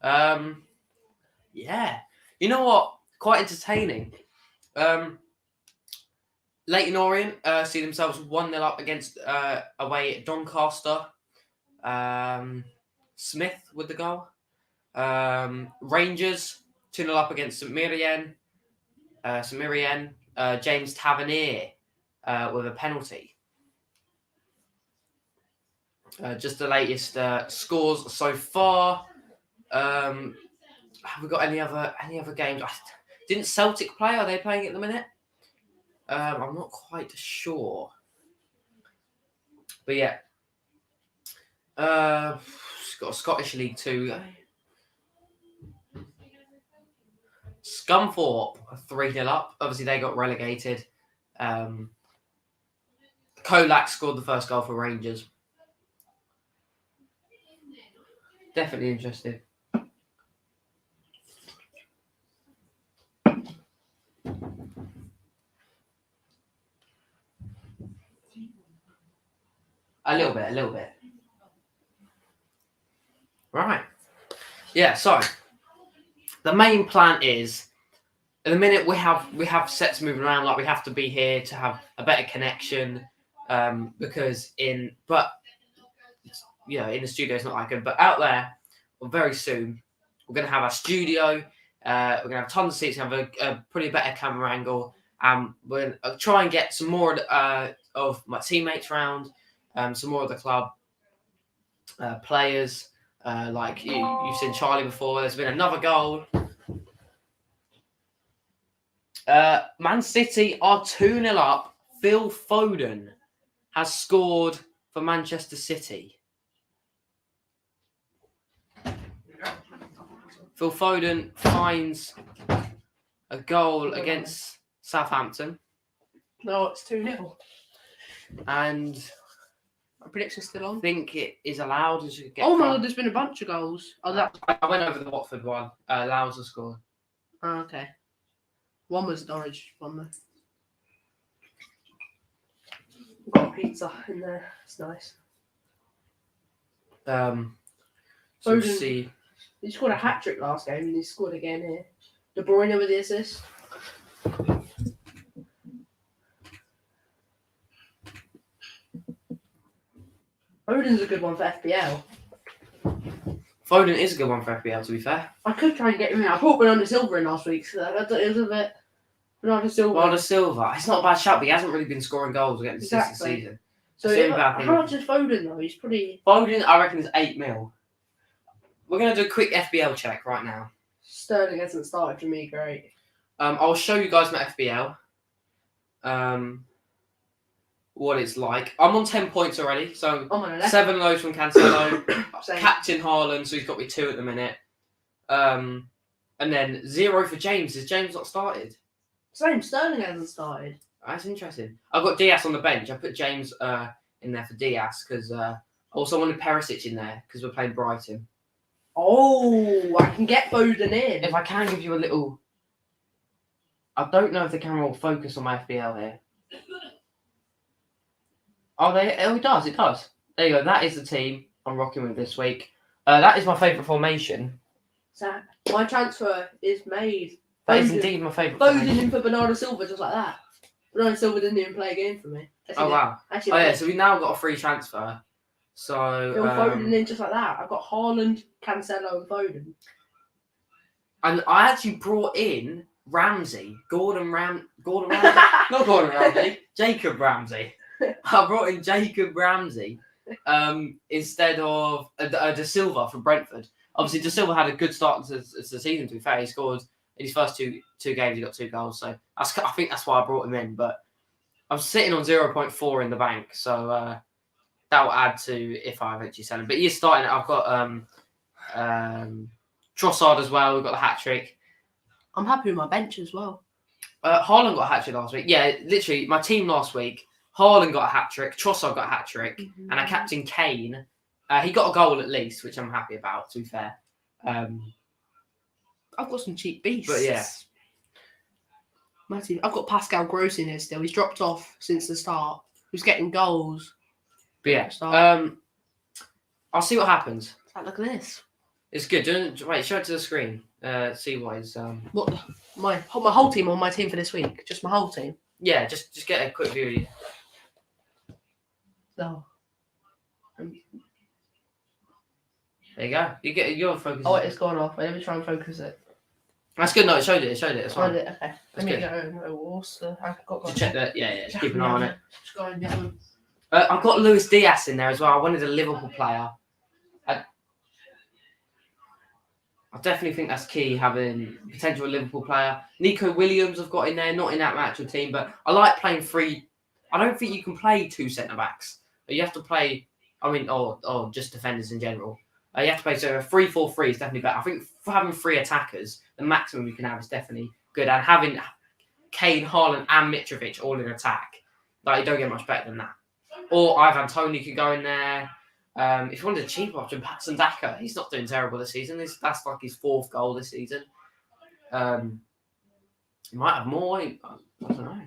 Yeah. You know what? Quite entertaining. Leyton Orient see themselves 1-0 up against away at Doncaster. Smith with the goal. Rangers 2-0 up against St Mirren. James Tavernier with a penalty. Just the latest scores so far. Have we got any other games? Didn't Celtic play? Are they playing at the minute? I'm not quite sure. But yeah. It's got a Scottish League 2. Scunthorpe 3-0 up. Obviously, they got relegated. Kolak scored the first goal for Rangers. Definitely interested. A little bit. Right. Yeah, so the main plan is at the minute we have sets moving around, like we have to be here to have a better connection. Because in the studio it's not that good, but out there, very soon, we're gonna have our studio, we're gonna have tons of seats, have a pretty better camera angle, and we're gonna try and get some more of my teammates around. Some more of the club players, like you've seen Charlie before. There's been another goal. Man City are 2-0 up. Phil Foden has scored for Manchester City. Phil Foden finds a goal against Southampton.
No, it's 2-0.
And
my prediction's still on.
I think it is allowed as you get.
Oh my god, there's been a bunch of goals. Oh, that.
I went over the Watford one. Louser scored.
Oh, okay. One was Norwich one though. We've got a pizza in there. It's nice.
So
Foden,
see.
He scored a hat trick last game and he scored again here. De Bruyne with the assist. Foden's a good one for FPL.
Foden is a good one for FPL, to be fair.
I could try and get him in. I brought Bernardo Silva in last week, so it was a bit. Bernardo Silva.
It's not a bad shout, but he hasn't really been scoring goals against this season.
So how much is Foden though? He's pretty.
Foden, I reckon, is 8 mil. We're going to do a quick FBL check right now.
Sterling hasn't started for me, great.
I'll show you guys my FBL. What it's like. I'm on 10 points already, so 7 of those from Cancelo. Captain Haaland, so he's got me 2 at the minute. And then 0 for James. Has James not started?
Same, Sterling hasn't started.
That's interesting. I've got Diaz on the bench. I put James in there for Diaz because I also wanted Perisic in there because we're playing Brighton.
Oh, I can get Foden in.
If I can give you a little... I don't know if the camera will focus on my FBL here. Oh, it does. It does. There you go. That is the team I'm rocking with this week. That is my favourite formation.
So my transfer is made.
That is indeed my favourite
Foden
formation.
in for Bernardo Silva just like that. Bernardo Silva didn't even play a game for me.
Wow. So we've now got a free transfer. So
Phil Foden in just like that. I've got Haaland, Cancelo, and Foden.
And I actually brought in Ramsey, Gordon Ramsay, not Gordon Ramsay, Jacob Ramsey. I brought in Jacob Ramsey instead of De Silva from Brentford. Obviously, De Silva had a good start to the season. To be fair, he scored in his first two games. He got 2 goals, so I think that's why I brought him in. But I'm sitting on 0.4 in the bank, so that will add to if I eventually sell him. But he's starting. I've got Trossard as well. We've got the hat trick.
I'm happy with my bench as well.
Haaland got a hat trick last week. Yeah, literally, my team last week Haaland got a hat-trick. Trossard got a hat-trick.
Mm-hmm.
And our captain, Kane, he got a goal at least, which I'm happy about, to be fair.
I've got some cheap beasts.
But yeah.
My team. I've got Pascal Gross in here still. He's dropped off since the start. He's getting goals.
But yeah, I'll see what happens.
Look at this.
It's good. Wait, show it to the screen. See what is.
What? My whole team on my team for this week. Just my whole team.
Yeah, just get a quick view.
No.
There you go. You get your focus.
Oh, it's gone off. Let me try and focus it.
That's good. No, it showed it. It's fine.
Okay. Let me go. What's the? I've got.
Just check that. Yeah. Just keep an eye on it.
Just go and get them.
I've got Luis Diaz in there as well. I wanted a Liverpool player. I definitely think that's key, having potential Liverpool player. Nico Williams I've got in there, not in that actual team, but I like playing three. I don't think you can play two centre-backs. You have to play, or just defenders in general. You have to play, so a 3-4-3 is definitely better. I think for having three attackers, the maximum you can have is definitely good. And having Kane, Haaland and Mitrovic all in attack, you don't get much better than that. Or Ivan Toney could go in there. If you wanted a cheap option, Patson Daka, he's not doing terrible this season. That's like his 4th goal this season. He might have more. I don't know.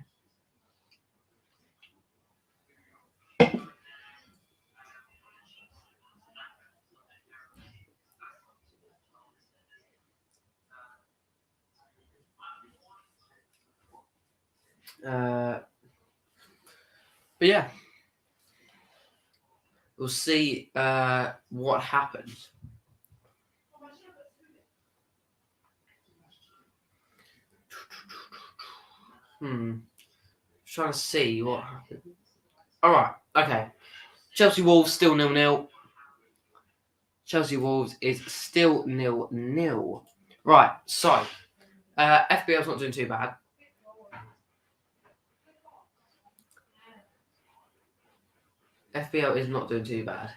But yeah. We'll see what happens. Trying to see what happens. All right. Okay. Chelsea Wolves still 0-0. Chelsea Wolves is still 0-0. Right. So, FBL's not doing too bad. FBL is not doing too bad.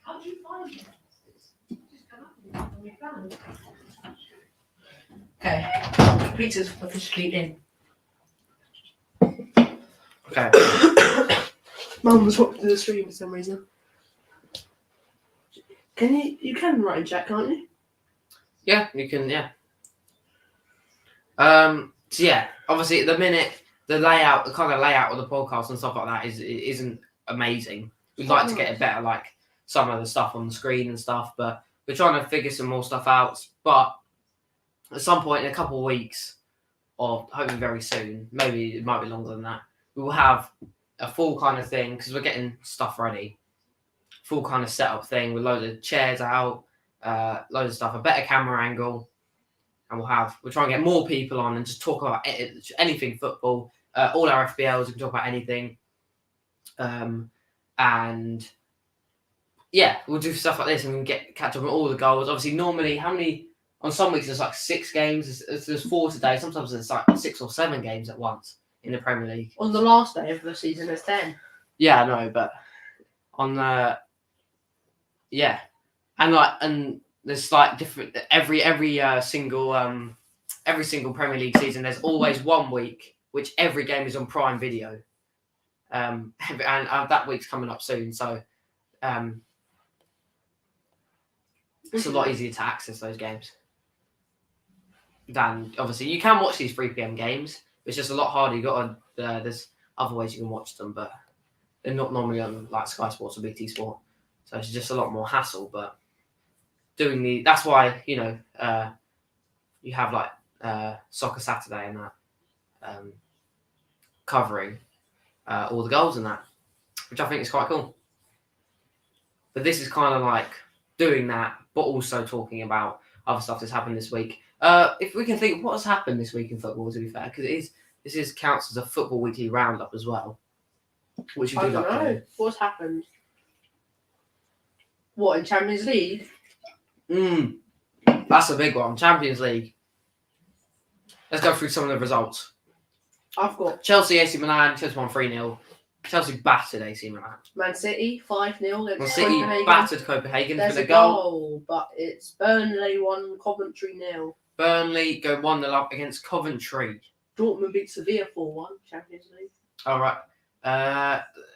How do you find it? Okay. Pizza's officially in.
Okay.
Mum was watching the stream for some reason. You can write in chat, can't you?
Yeah, you can, yeah. So yeah, obviously at the minute the kind of layout of the podcast and stuff like that isn't amazing. We'd like to get it better, like some of the stuff on the screen and stuff, but we're trying to figure some more stuff out. But at some point in a couple of weeks, or hopefully very soon, maybe it might be longer than that, we will have a full kind of thing, because we're getting stuff ready. Full kind of setup thing with loads of chairs out, loads of stuff, a better camera angle, and we'll try and get more people on and just talk about anything football. All our FBLs, we can talk about anything. And yeah, we'll do stuff like this and we can catch up on all the goals. Obviously, normally, on some weeks there's like 6 games, there's 4 today, sometimes there's like 6 or 7 games at once in the Premier League.
On the last day of the season, there's 10.
Yeah, I know, but on the yeah, and there's like different every single Premier League season. There's always 1 week which every game is on Prime Video, and that week's coming up soon. So it's a lot easier to access those games. Than obviously you can watch these 3 p.m. games. It's just a lot harder. You got there's other ways you can watch them, but they're not normally on like Sky Sports or BT Sport. So it's just a lot more hassle, but that's why, you have like Soccer Saturday and that covering all the goals and that, which I think is quite cool. But this is kind of like doing that, but also talking about other stuff that's happened this week. If we can think what has happened this week in football, to be fair, because this counts as a football weekly roundup as well, which you do like.
I don't know what's happened. What, in Champions League?
That's a big one. Champions League. Let's go through some of the results.
I've got
Chelsea, AC Milan. Chelsea won 3-0. Chelsea battered AC Milan.
Man City 5-0 against
Man City
Copenhagen.
battered Copenhagen
There's
for the
a
goal.
But it's Burnley 1, Coventry 0.
Burnley go 1-0 up against Coventry.
Dortmund beat Sevilla 4-1, Champions League.
All right.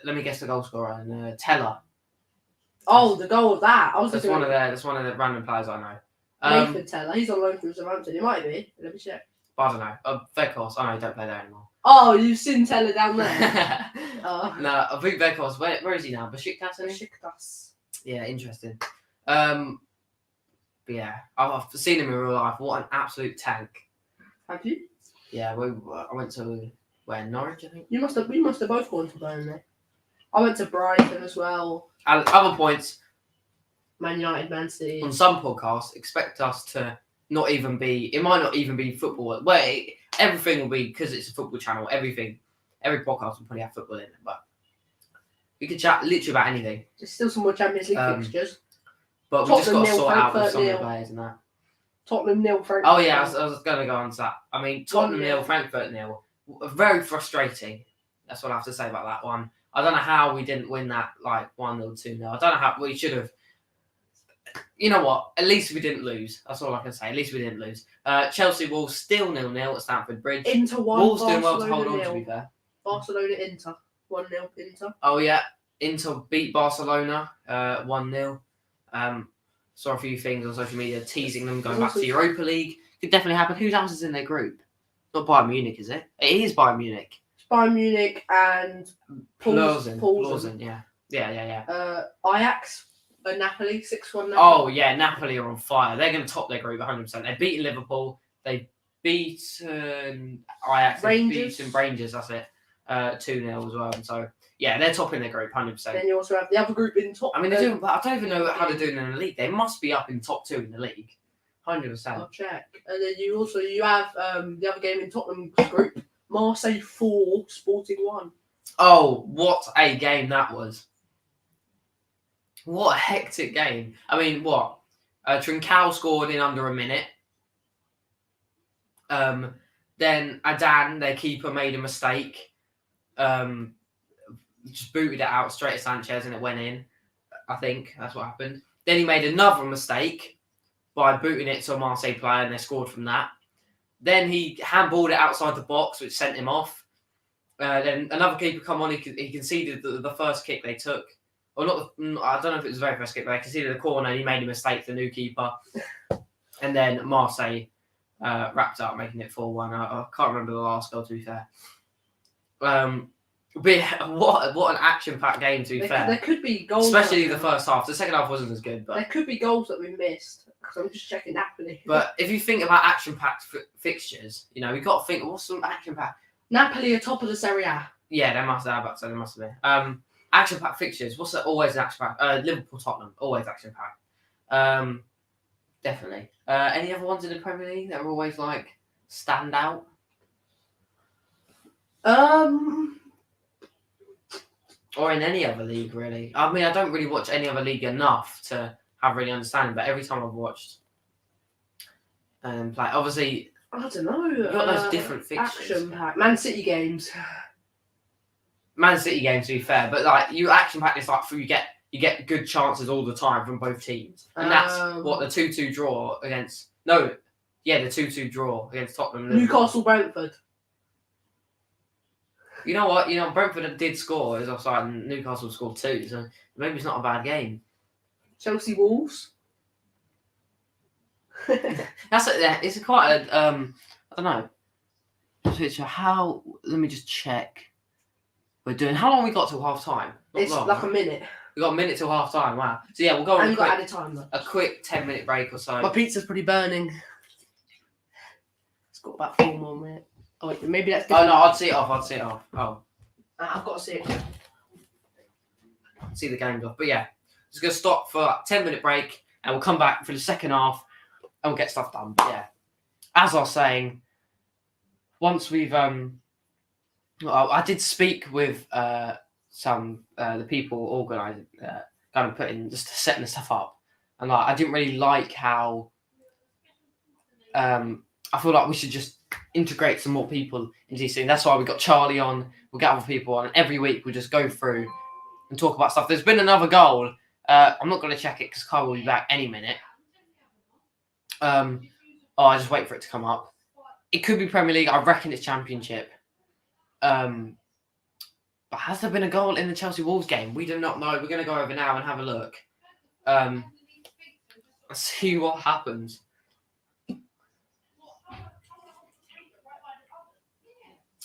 Let me guess the goal scorer. And, Teller.
Oh, the goal of that.
That's one of the random players I know.
Nathan Teller. He's on loan from Southampton. He might be. Let me check.
But I don't know. Vegas. I know he don't play there anymore.
Oh, you've seen Teller down there.
No, I think Vegas. Where is he now? Besiktas, isn't he?
Besiktas.
Yeah, interesting. But yeah, I've seen him in real life. What an absolute tank.
Have you?
Yeah, I went to Norwich, I think.
We must have both gone to Burnley. I went to Brighton as well.
And other points.
Man United, Man City.
On some podcasts, expect us to not even be. It might not even be football. Well, everything will be because it's a football channel. Every podcast will probably have football in it, but we could chat literally about anything.
There's still some more Champions League fixtures.
But we just got to sort out with some of the players and that.
Tottenham 0, Frankfurt.
Oh yeah, I was going to go on to that. I mean, Tottenham 0, Frankfurt 0. Very frustrating. That's what I have to say about that one. I don't know how we didn't win that 1-0, 2-0. I don't know how we should have. You know what? At least we didn't lose. That's all I can say. At least we didn't lose. Chelsea Wolves still 0-0 at Stamford Bridge.
Inter 1,
Wolves
Barcelona
doing well to hold on,
0.
to be fair.
Barcelona Inter 1-0 Inter.
Oh yeah, Inter beat Barcelona 1-0. Saw a few things on social media teasing them going back to Europa League. Could definitely happen. Who else is in their group? Not Bayern Munich, is it? It is Bayern Munich.
It's Bayern Munich and
Paulsen, yeah.
Ajax, Napoli, 6-1 Napoli.
Oh yeah, Napoli are on fire. They're going to top their group 100%. They've beaten Liverpool. They've beaten Ajax. They've beaten Rangers, that's it. 2-0 as well. And so, yeah, they're topping their group 100%.
Then you also have the other group in top.
I mean, they're doing, but I don't even know how they're doing in the league. They must be up in top 2 in the league. 100%.
I'll check. And then you have the other game in Tottenham's group, Marseille 4, Sporting 1.
Oh, what a game that was. What a hectic game. I mean, what? Trincao scored in under a minute. Then Adan, their keeper, made a mistake. Just booted it out straight at Sanchez and it went in. I think that's what happened. Then he made another mistake by booting it to a Marseille player and they scored from that. Then he handballed it outside the box, which sent him off. Then another keeper come on. He conceded the first kick they took. Or not. I don't know if it was the very first kick, but they conceded the corner and he made a mistake, the new keeper. And then Marseille wrapped up, making it 4-1. I can't remember the last goal, to be fair. But what an action-packed game, to be fair.
There could be goals.
Especially the first half. The second half wasn't as good. But
there could be goals that we missed. Because I'm just checking Napoli.
But if you think about action-packed fixtures, we've got to think, what's some action-packed?
Napoli are top of the Serie A.
Yeah, they must have. They must have been. Action-packed fixtures. What's that? Always an action-packed. Liverpool, Tottenham. Always action-packed. Definitely. Any other ones in the Premier League that are always stand out? Or in any other league, really. I mean, I don't really watch any other league enough to have really understanding, but every time I've watched play, obviously,
I don't know.
You've got those different fixtures.
Action-packed. Man City games.
Man City games, to be fair, but you action-packed is you get good chances all the time from both teams, and that's what the 2-2 draw against. No, yeah, the 2-2 draw against Tottenham.
Newcastle, Brentford.
You know what? Brentford did score as offside, and Newcastle scored 2, so maybe it's not a bad game.
Chelsea, Wolves.
It's quite a I don't know. How? Let me just check. We're doing. How long we got till half time?
It's
long,
like
right?
a minute.
We got a minute till half time. Wow. So yeah, we'll go on.
And you got added time though.
A quick 10-minute break or so.
My pizza's pretty burning. It's got about 4 more minutes. Oh wait, maybe that's.
Oh no, I'd see it off. Oh.
I've got to see it.
See the game's off, but yeah, just gonna stop for a 10-minute break, and we'll come back for the second half, and we'll get stuff done. But yeah, as I was saying, once we've I did speak with some the people organising, kind of putting just setting the stuff up, and I didn't really like how I feel like we should just integrate some more people into these things. That's why we got Charlie on. We'll get other people on, and every week we'll just go through and talk about stuff. There's been another goal. I'm not going to check it because Kyle will be back any minute. I just wait for it to come up. It could be Premier League. I reckon it's Championship. But has there been a goal in the Chelsea Wolves game? We do not know. We're going to go over now and have a look. See what happens.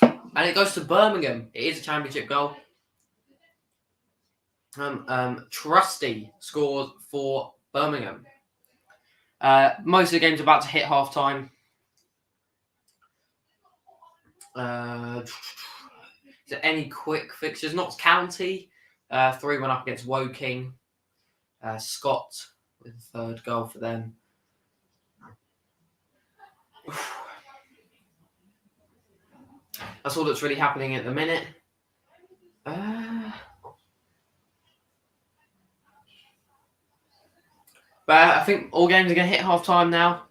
And it goes to Birmingham. It is a Championship goal. Trusty scores for Birmingham. Most of the games are about to hit half time. Is there any quick fixtures? Notts County, 3-1 up against Woking. Scott with the third goal for them. That's all that's really happening at the minute. But I think all games are going to hit half time now.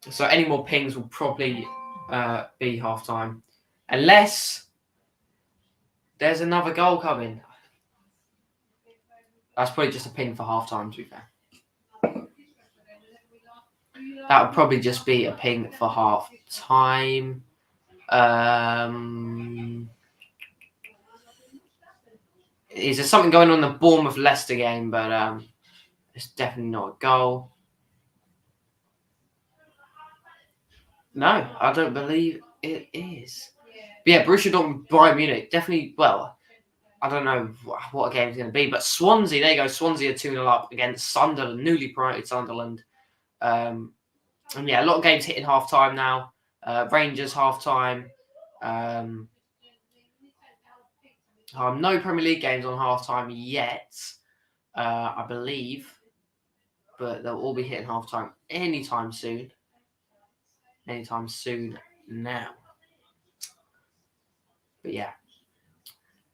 So any more pings will probably be half time. Unless there's another goal coming. That's probably just a ping for half time, to be fair. That would probably just be a ping for half time. Is there something going on in the Bournemouth-Leicester game? But it's definitely not a goal. No, I don't believe it is. But yeah, Borussia Dortmund, Bayern Munich, definitely. Well, I don't know what a game's going to be, but Swansea, there you go. Swansea are 2-0 up against Sunderland, newly promoted Sunderland. And yeah, a lot of games hitting half time now. Rangers half time. No Premier League games on half time yet, I believe, but they'll all be hitting half time anytime soon. Anytime soon now. But yeah.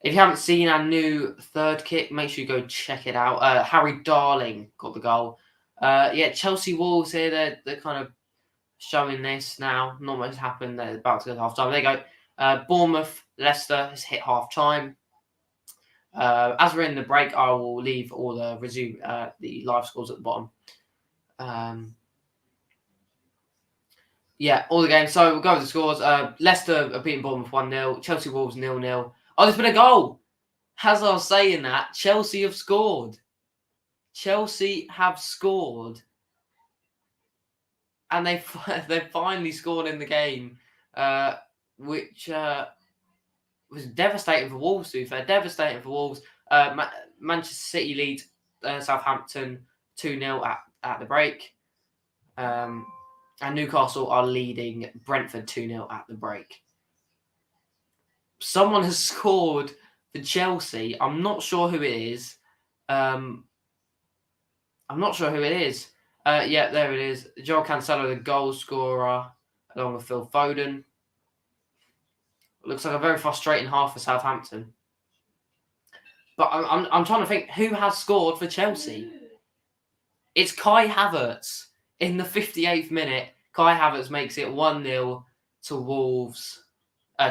If you haven't seen our new third kick, make sure you go check it out. Harry Darling got the goal. Yeah, Chelsea Wolves here, they're kind of showing this now. Not much has happened. They're about to go to half time. There you go. Bournemouth, Leicester has hit half time. As we're in the break, I will leave all the the live scores at the bottom. Yeah, all the games. So we'll go with the scores. Leicester are beating Bournemouth 1-0. Chelsea Wolves 0-0. Oh, there's been a goal. As I was saying that, Chelsea have scored. Chelsea have scored. And they finally scored in the game, which was devastating for Wolves, to be fair. Devastating for Wolves. Manchester City lead Southampton 2-0 at the break. And Newcastle are leading Brentford 2-0 at the break. Someone has scored for Chelsea. I'm not sure who it is. Yeah, there it is. Joel Cancelo, the goal scorer, along with Phil Foden. It looks like a very frustrating half for Southampton. But I'm trying to think who has scored for Chelsea. It's Kai Havertz. In the 58th minute, Kai Havertz makes it 1-0 to Wolves.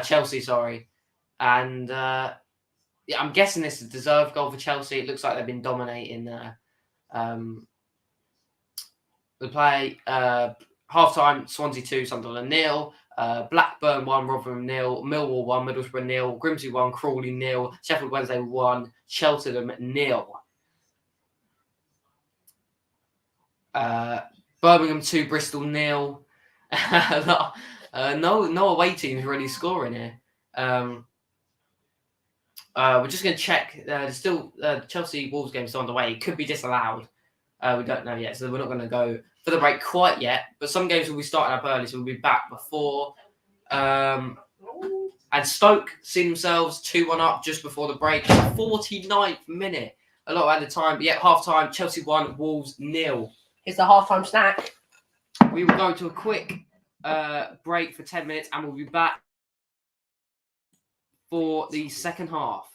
Chelsea, sorry. And yeah, I'm guessing this is a deserved goal for Chelsea. It looks like they've been dominating the play. Half-time, Swansea 2, Sunderland 0. Blackburn 1, Rotherham 0. Millwall 1, Middlesbrough 0. Grimsby 1, Crawley 0. Sheffield Wednesday 1. Cheltenham 0. Birmingham 2, Bristol 0. No away teams really scoring here. We're just going to check. There's still Chelsea Wolves game still underway. It could be disallowed. We don't know yet, so we're not going to go for the break quite yet. But some games will be starting up early, so we'll be back before. And Stoke see themselves 2-1 up just before the break. 49th minute. A lot at the time. But yeah, half time. Chelsea 1, Wolves 0.
It's the half-time snack.
We will go to a quick break for 10 minutes and we'll be back for the second half.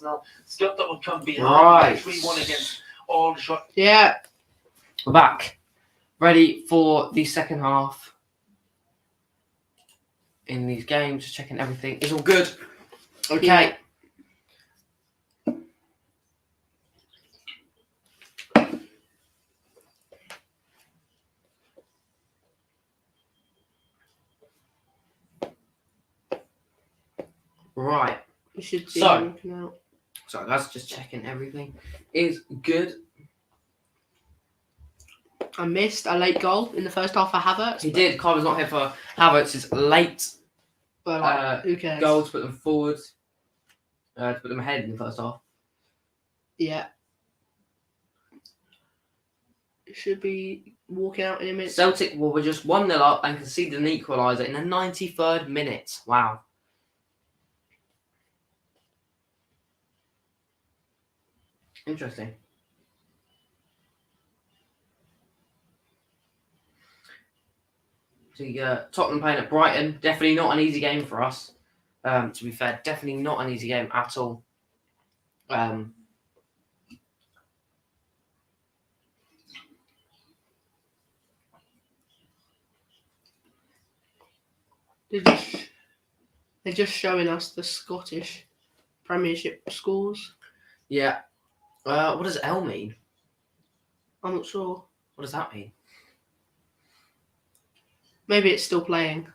Now, Scott that will come behind.
Right.
3-1 against all shot.
Yeah.
We're back. Ready for the second half in these games. Just checking everything is all good. Okay.
Yeah.
Right.
You should be
So-
looking out.
Sorry guys, just checking everything is good.
I missed a late goal in the first half for Havertz.
He did. Carver's not here for Havertz's late
But who cares?
goal to put them forward. To put them ahead in the first half.
Yeah. Should be walking out in a minute.
Celtic were just 1-0 up and conceded an equaliser in the 93rd minute. Wow. Interesting. So, Tottenham playing at Brighton. Definitely not an easy game for us. To be fair, definitely not an easy game at all.
They're just showing us the Scottish Premiership scores.
Yeah. What does L mean?
I'm not sure.
What does that mean?
Maybe it's still playing.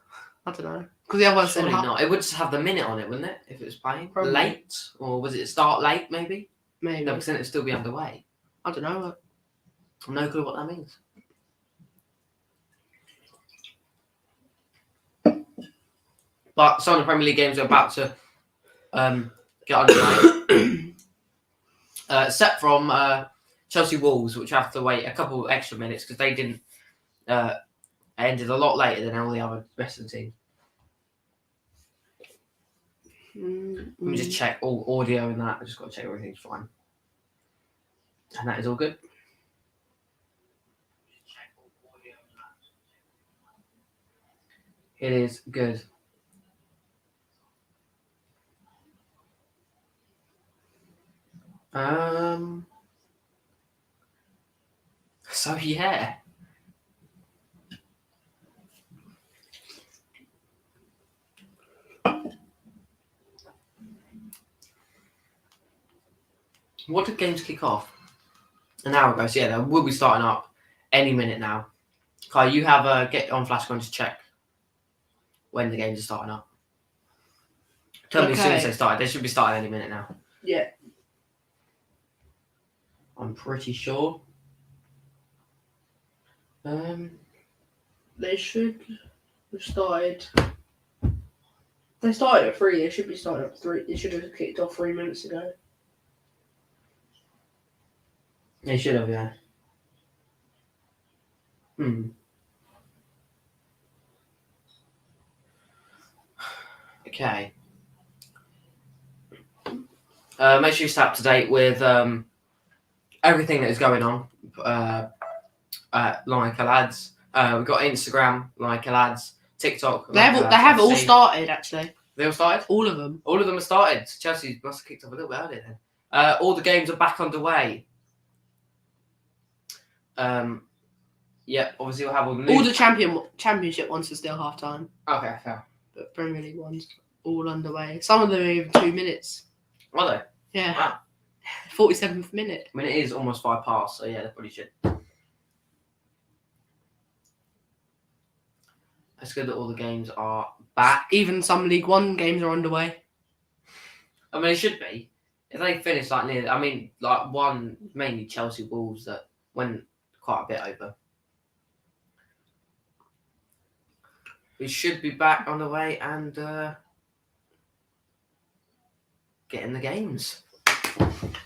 I don't know. Because the other one said
Surely not. It would just have the minute on it, wouldn't it? If it was playing.
Probably.
Late? Or was it start late, maybe?
Maybe.
No, because then it'd still be underway.
I don't know.
I've no clue what that means. But some of the Premier League games are about to get underway. Except from Chelsea Wolves, which have to wait a couple of extra minutes because they didn't ended a lot later than all the other rest of the team. Let me just check all audio and that. I just got to check everything's fine. And that is all good. It is good. So yeah. What did games kick off? An hour ago. So yeah, they will be starting up any minute now. Kai, you have a get on Flashcoin to check when the games are starting up. Tell me as soon as they started. They should be starting any minute now.
Yeah.
I'm pretty sure.
They should have started. They started at 3. They should be starting at 3. They should have kicked off 3 minutes ago.
They should have, yeah. Okay. Make sure you stay up to date with everything that is going on. Like lads. We've got Instagram, like lads, TikTok.
They have all started actually.
They all started?
All of them.
All of them have started. Chelsea must have kicked off a little bit earlier then. All the games are back underway. Yeah, obviously we'll have all the
All the championship ones are still half time.
Okay, fair.
But Premier League ones all underway. Some of them are even 2 minutes.
Are they?
Yeah.
Wow.
47th minute.
I mean, it is almost 5 past, so yeah, they probably should. It's good that all the games are back.
Even some League One games are underway.
I mean, it should be. If they finish like near, I mean, like one mainly Chelsea Wolves that went quite a bit over. We should be back on the way and getting the games.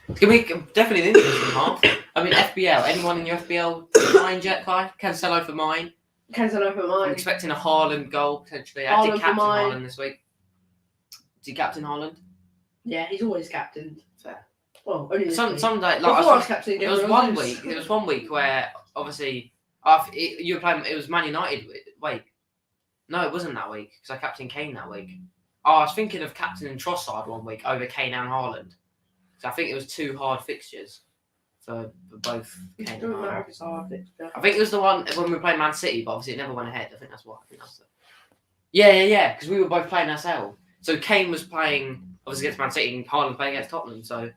It's going to be definitely an interesting half. I mean, FBL. Anyone in your FBL mind yet, Kai? Cancelo for mine.
Cancelo for mine.
I'm expecting a Haaland goal, potentially. I did captain Haaland this week. Did you captain Haaland?
Yeah, he's always captained.
Fair.
Well, only this week.
Some day,
Before I was captain,
there was one week where obviously you were playing. It was Man United. Wait, no, it wasn't that week because I captained Kane that week. Oh, I was thinking of captaining Trossard one week over Kane and Haaland. So I think it was 2 hard fixtures for both Kane and
Doesn't matter
Haaland.
if it's a hard fixture.
I think it was the one when we were playing Man City, but obviously it never went ahead. I think that's what. Yeah, because we were both playing ourselves. So Kane was playing obviously against Man City and Haaland playing against Tottenham. So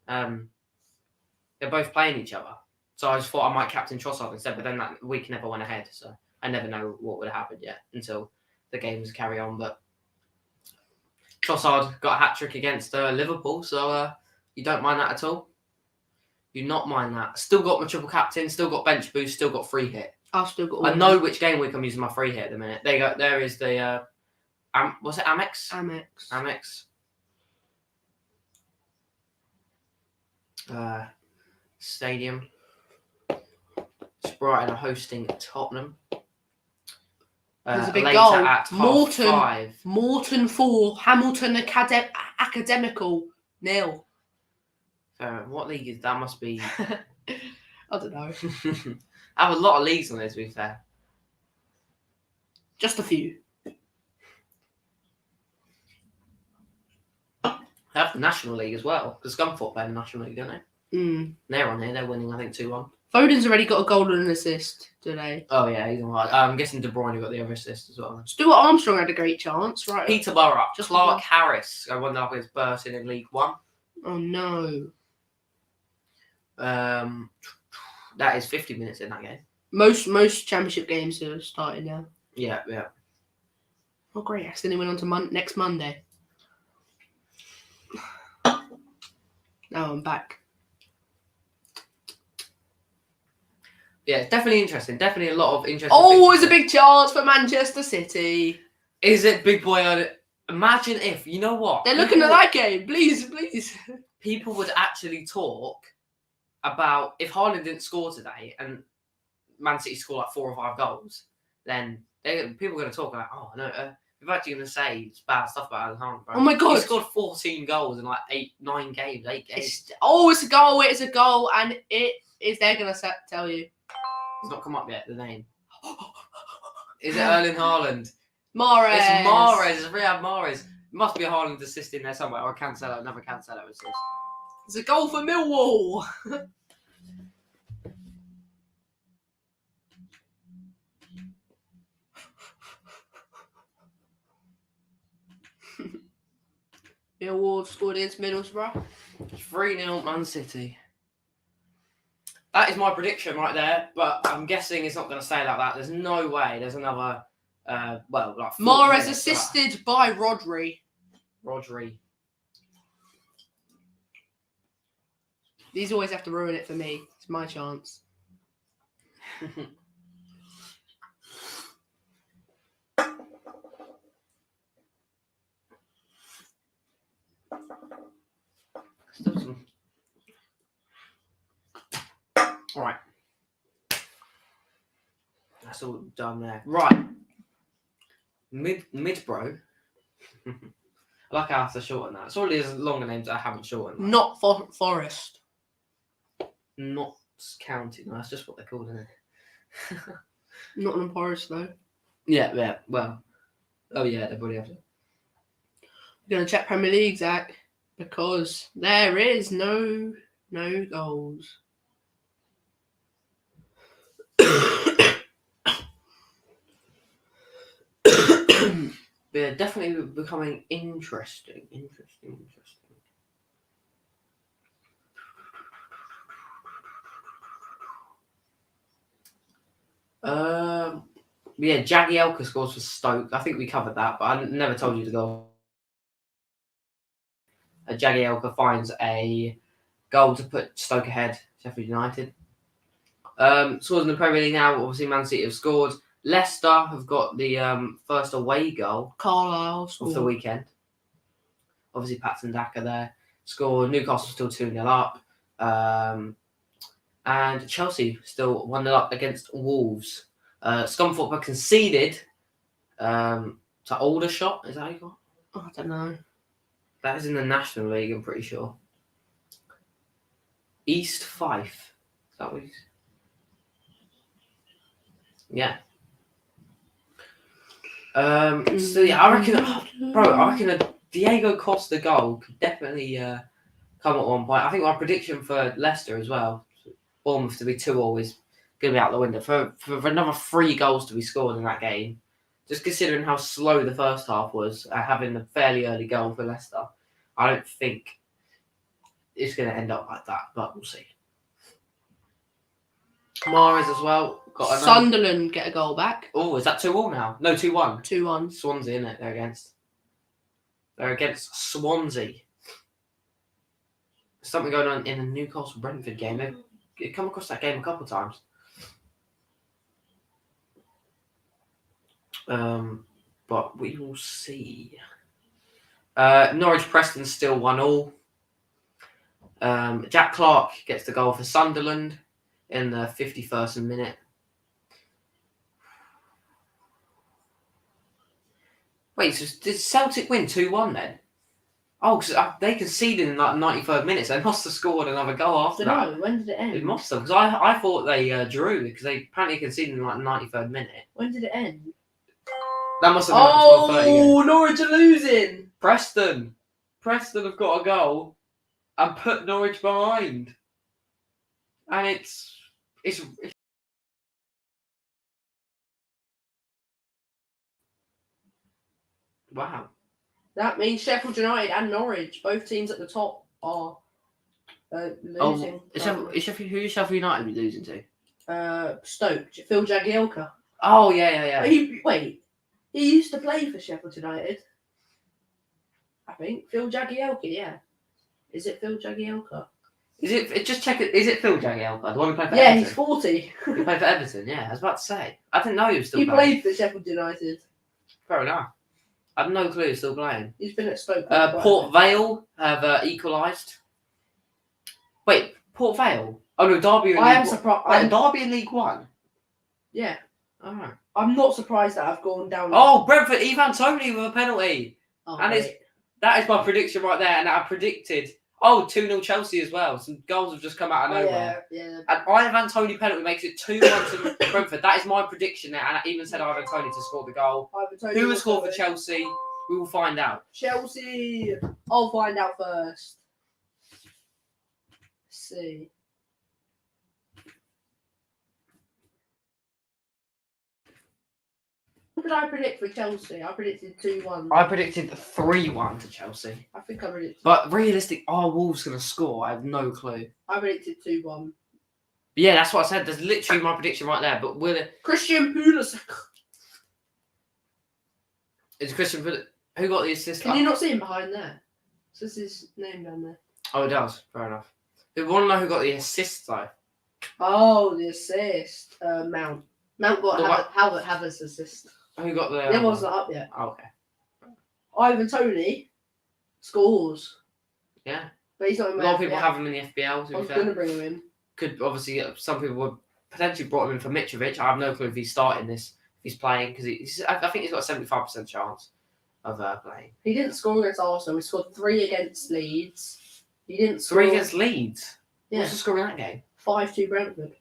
they're both playing each other. So I just thought I might captain Trossard instead, but then that week never went ahead. So I never know what would have happened yet until the games carry on. But Trossard got a hat-trick against Liverpool, so you don't mind that at all? You not mind that. Still got my triple captain, still got bench boost, still got free hit.
I've still got all
I know which game week I'm using my free hit at the minute. There is the was it Amex?
Amex.
Stadium. Brighton are hosting Tottenham.
There's a big
later
goal.
At half-5.
Morton 4, Hamilton Academical 0.
What league is that? Must be.
I don't know.
I have a lot of leagues on this, to be fair.
Just a few.
They have the National League as well, because Scunthorpe play in the National League, don't they? They're on here. They're winning, I think, 2-1.
Foden's already got a goal and an assist today.
Oh, yeah, he's on right. I'm guessing De Bruyne got the other assist as well.
Stuart Armstrong had a great chance, right?
Peterborough. Clark Harris. I wonder if it's Burton in League One.
Oh, no.
That is 50 minutes in that game.
Most championship games are starting now.
Yeah.
Oh, great. Accidentally went on to next Monday. Now I'm back.
Yeah, it's definitely interesting. Definitely a lot of interesting.
Oh, it's a big chance for Manchester City.
Is it big boy on it? Imagine if, you know what?
They're looking at that game. Please.
People would actually talk about if Haaland didn't score today and Man City score like 4 or 5 goals, then people are going to talk about, oh, no, if If I'm actually going to say bad stuff about Alan Hart, bro.
Oh my God.
He scored 14 goals in like 8 games.
It's a goal, and it is. They're gonna tell you.
It's not come up yet. The name. Is it Erling Haaland?
Mahrez.
It's Mahrez. It's Riyad Mahrez. Must be a Haaland assist in there somewhere, or another Cancelo assist.
It's a goal for Millwall. Millwall scored against Middlesbrough.
3-0 Man City. That is my prediction right there, but I'm guessing it's not going to stay like that. There's no way there's another, like 40
Mahrez
minutes,
assisted by Rodri.
Rodri.
These always have to ruin it for me. It's my chance.
Still some. All right. That's all done there. Right. Midbro. I like how I have to shorten that. It's all these longer names that I haven't shortened.
Not Forest.
Not County. No, that's just what they're called, isn't it?
Nottingham Forest, though.
Yeah. Well. Oh, yeah, they probably have to.
We're going to check Premier League, Zach, because there is no goals.
They're definitely becoming interesting. Yeah, Jagielka scores for Stoke. I think we covered that, but I never told you to go. Jagielka finds a goal to put Stoke ahead, Sheffield United. Scores in the Premier League now. Obviously, Man City have scored. Leicester have got the first away goal
Carlisle
of the weekend. Obviously, Patson Daka there scored. Newcastle still 2-0 up. And Chelsea still 1-0 up against Wolves. Scunthorpe conceded to Aldershot. Is that how you got?
I don't know.
That is in the National League, I'm pretty sure. East Fife. Is that what he's... Yeah. So yeah, I reckon a Diego Costa goal could definitely come at one point. I think my prediction for Leicester as well, Bournemouth to be 2-2 is going to be out the window. For another 3 goals to be scored in that game, just considering how slow the first half was, having a fairly early goal for Leicester, I don't think it's going to end up like that, but we'll see. Mahrez as well. Got
Sunderland get a goal back.
Oh, is that 2-2 now? No, 2-1.
2-1.
Swansea, isn't it? They're against Swansea. Something going on in the Newcastle-Brentford game. They've come across that game a couple of times. But we will see. Norwich-Preston still 1-1. Jack Clark gets the goal for Sunderland in the 51st minute. Wait, so did Celtic win 2-1 then? Oh, because they conceded in like 93rd minute, so they must have scored another goal after that.
No, when did it end?
It must have, because I thought they drew because they apparently conceded in like 93rd minute.
When did it end?
That must have been like 12:30.
Oh, Norwich are losing.
Preston have got a goal and put Norwich behind, and it's wow.
That means Sheffield United and Norwich, both teams at the top, are losing.
Who is Sheffield United losing to?
Stoke, Phil Jagielka.
Oh yeah.
He used to play for Sheffield United. I think Phil Jagielka. Yeah, is it Phil Jagielka?
Is it? Just check it. Is it Phil Jagielka, the one who played for
Yeah,
Everton?
he's 40.
He played for Everton. Yeah, I was about to say. I didn't know he was still
He
playing.
played for Sheffield United.
Fair enough. I had no clue he's still playing.
He's been at Stoke.
Port Vale have equalised. Wait, Port Vale? Oh no, Derby.
I am surprised.
Derby in League One.
Yeah.
Alright.
I'm not surprised that I've gone down.
Oh, Brentford, Ivan Toney with a penalty.
Oh,
and
wait.
that is my prediction right there. And I predicted, 2-0 Chelsea as well. Some goals have just come out of nowhere.
Yeah.
And Ivan Toney penalty makes it 2-1 to Brentford. That is my prediction there. And I even said Ivan Toney to score the goal. Who will score for Chelsea? We will find out.
Chelsea. I'll find out first. Let's see. What did I predict for Chelsea? I predicted 2-1.
I predicted 3-1 to Chelsea.
I think I predicted.
But realistic, are Wolves going to score? I have no clue.
I predicted 2-1.
Yeah, that's what I said. There's literally my prediction right there. But will it?
Christian Pulisic.
Is Christian? Who got the assist?
Can you not see him behind there? So this is his name down there.
Oh, it does. Fair enough. We want to know who got the assist though.
Oh, the assist. Mount. Mount got Havertz's assist.
Who got the?
It wasn't up yet.
Oh, okay.
Ivan Toney scores.
Yeah.
But he's not in
A
my
lot of people
FPL.
have him in the FBL.
I
To
was
be
going
fair,
to bring him in.
could obviously some people would potentially brought him in for Mitrovic. I have no clue if he's starting this, if he's playing because I think he's got a 75% chance of playing.
He didn't score against Arsenal. He scored 3 against Leeds. He didn't score.
3 against Leeds.
Yeah.
What's the score in that game?
5-2 Brentford.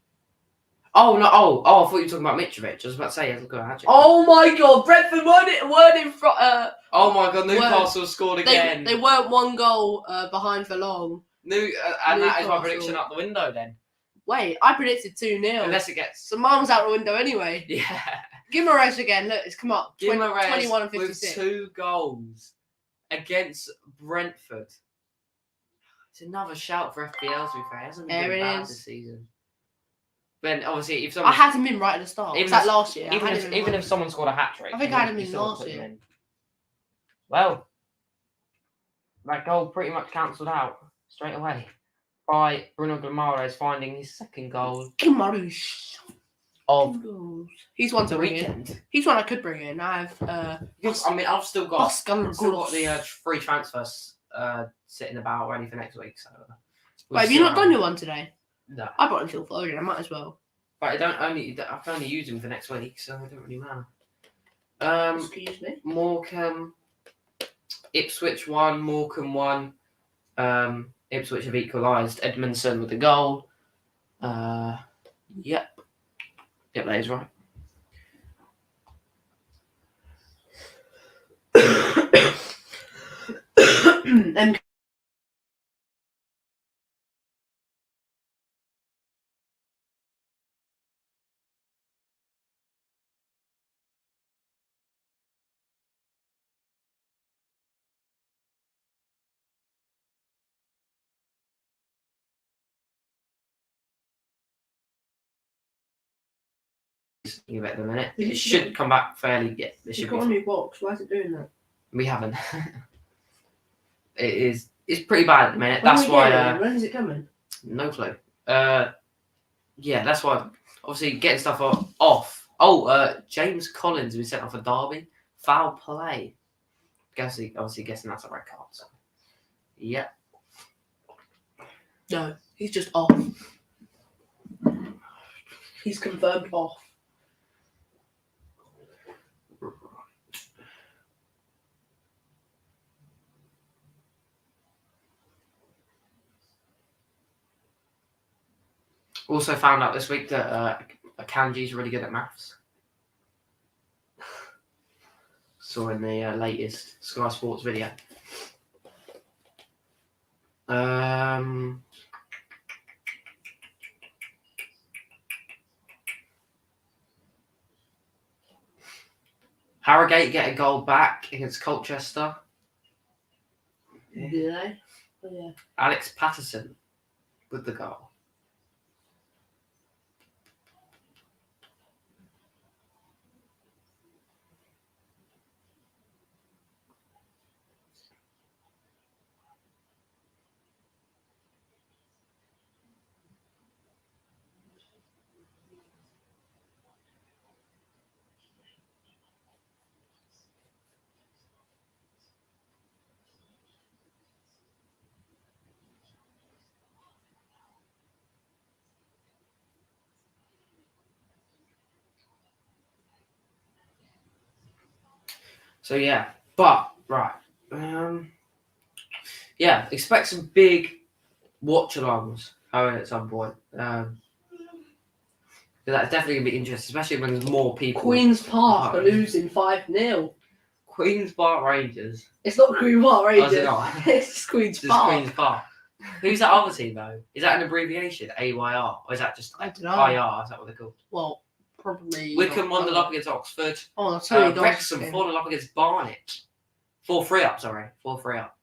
Oh no! Oh, I thought you were talking about Mitrovic. I was about to say, yeah, look at that.
Oh my God! Brentford weren't in front.
Oh my God! Newcastle scored again.
They weren't 1 goal behind for long.
And that is my
Newcastle.
prediction out the window then.
Wait, I predicted 2-0.
Unless it gets.
So mine was out the window anyway.
Yeah.
Guimaraes again. Look, it's come up.
Guimaraes
21 and
with
56.
2 goals against Brentford. It's another shout for FPL to be fair. It hasn't been
There it
bad
is.
this season. Then obviously, if
I
someone
had him in right at the start.
Even
Was that
if-
last year?
even if someone scored a hat trick,
I think I had him in last
year.
year.
Well, that goal pretty much cancelled out straight away by Bruno Guimaraes finding his second goal
Guimaraes.
of
He's one
the
to bring in.
weekend.
He's one I could bring in. I have
I've still got
Oscar
the free transfers sitting about ready for next week. So
Wait, have you not done your one today?
No,
I brought him Phil Foden. I might as well.
but I can only use him for next week, so it don't really matter.
Excuse me.
Morecambe, Ipswich 1, Morecambe 1. Ipswich have equalised. Edmondson with the goal. Yep, that is right. Give it a minute. It should come back fairly. Yeah, it should
You've
be.
got a new box. Why is it doing that?
We haven't. It's pretty bad at the minute.
When
That's
we
why.
get it, when is it coming?
No clue. Yeah, that's why. Obviously, getting stuff off. Oh, James Collins was sent off for Derby. Foul play. Obviously guessing that's a red card. So. Yeah.
No, he's just off. He's confirmed off.
Also found out this week that Akanji's really good at maths. Saw in the latest Sky Sports video. Harrogate get a goal back against Colchester.
Did they? Oh, yeah.
Alex Patterson with the goal. So yeah, but right, yeah, expect some big watch-alongs at some point. That's definitely gonna be interesting, especially when there's more people.
Queen's Park are
Park.
losing 5-0.
Queen's Park Rangers.
It's not Queen's Park
Oh, is
Rangers.
it not?
It's just Queen's
It's
Park.
Queen's Park. Who's that other team though? Is that an abbreviation? AYR, or is that just
I don't know.
IR? Is that what they're called?
Well, probably.
Wickham 1-0 up against Oxford.
Oh, that's so many goals.
Wrexham 4-0 up against Barnet. 4-3 up. Sorry, 4-3 up.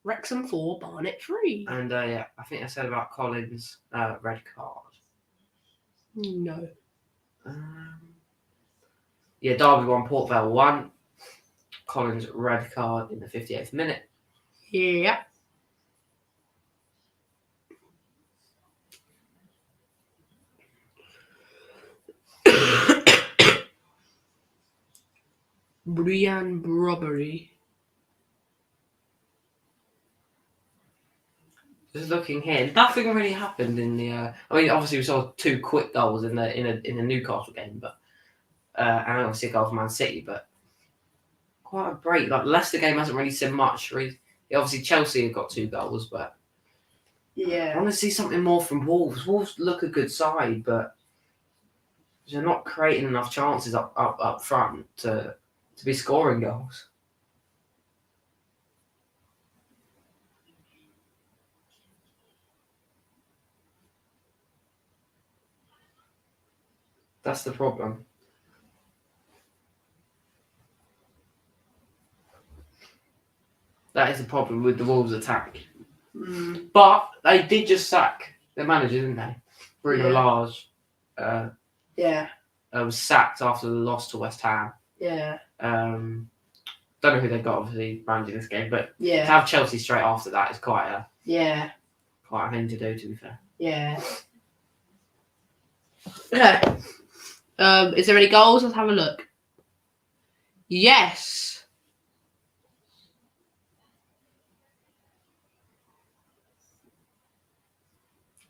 Wrexham 4, Barnet 3.
And yeah, I think I said about Collins red card.
No.
Yeah, Derby 1, Port Vale 1. Collins red card in the 58th minute.
Yeah. Brian Robbery.
Just looking here, nothing really happened in the. I mean, obviously we saw 2 quick goals in the Newcastle game, but and obviously a goal from Man City, but quite a break. Like Leicester game hasn't really seen much. Obviously Chelsea have got 2 goals, but I
Yeah.
want to see something more from Wolves. Wolves look a good side, but they're not creating enough chances up front to be scoring goals. That's the problem. That is the problem with the Wolves' attack.
Mm.
But they did just sack their manager, didn't they? Bruno
Yeah.
Lage
Yeah.
was sacked after the loss to West Ham.
Yeah.
Don't know who they got, obviously, managing this game, but to
Yeah.
have Chelsea straight after that is quite a thing to do, to be fair.
Yeah. Okay. Is there any goals? Let's have a look. Yes.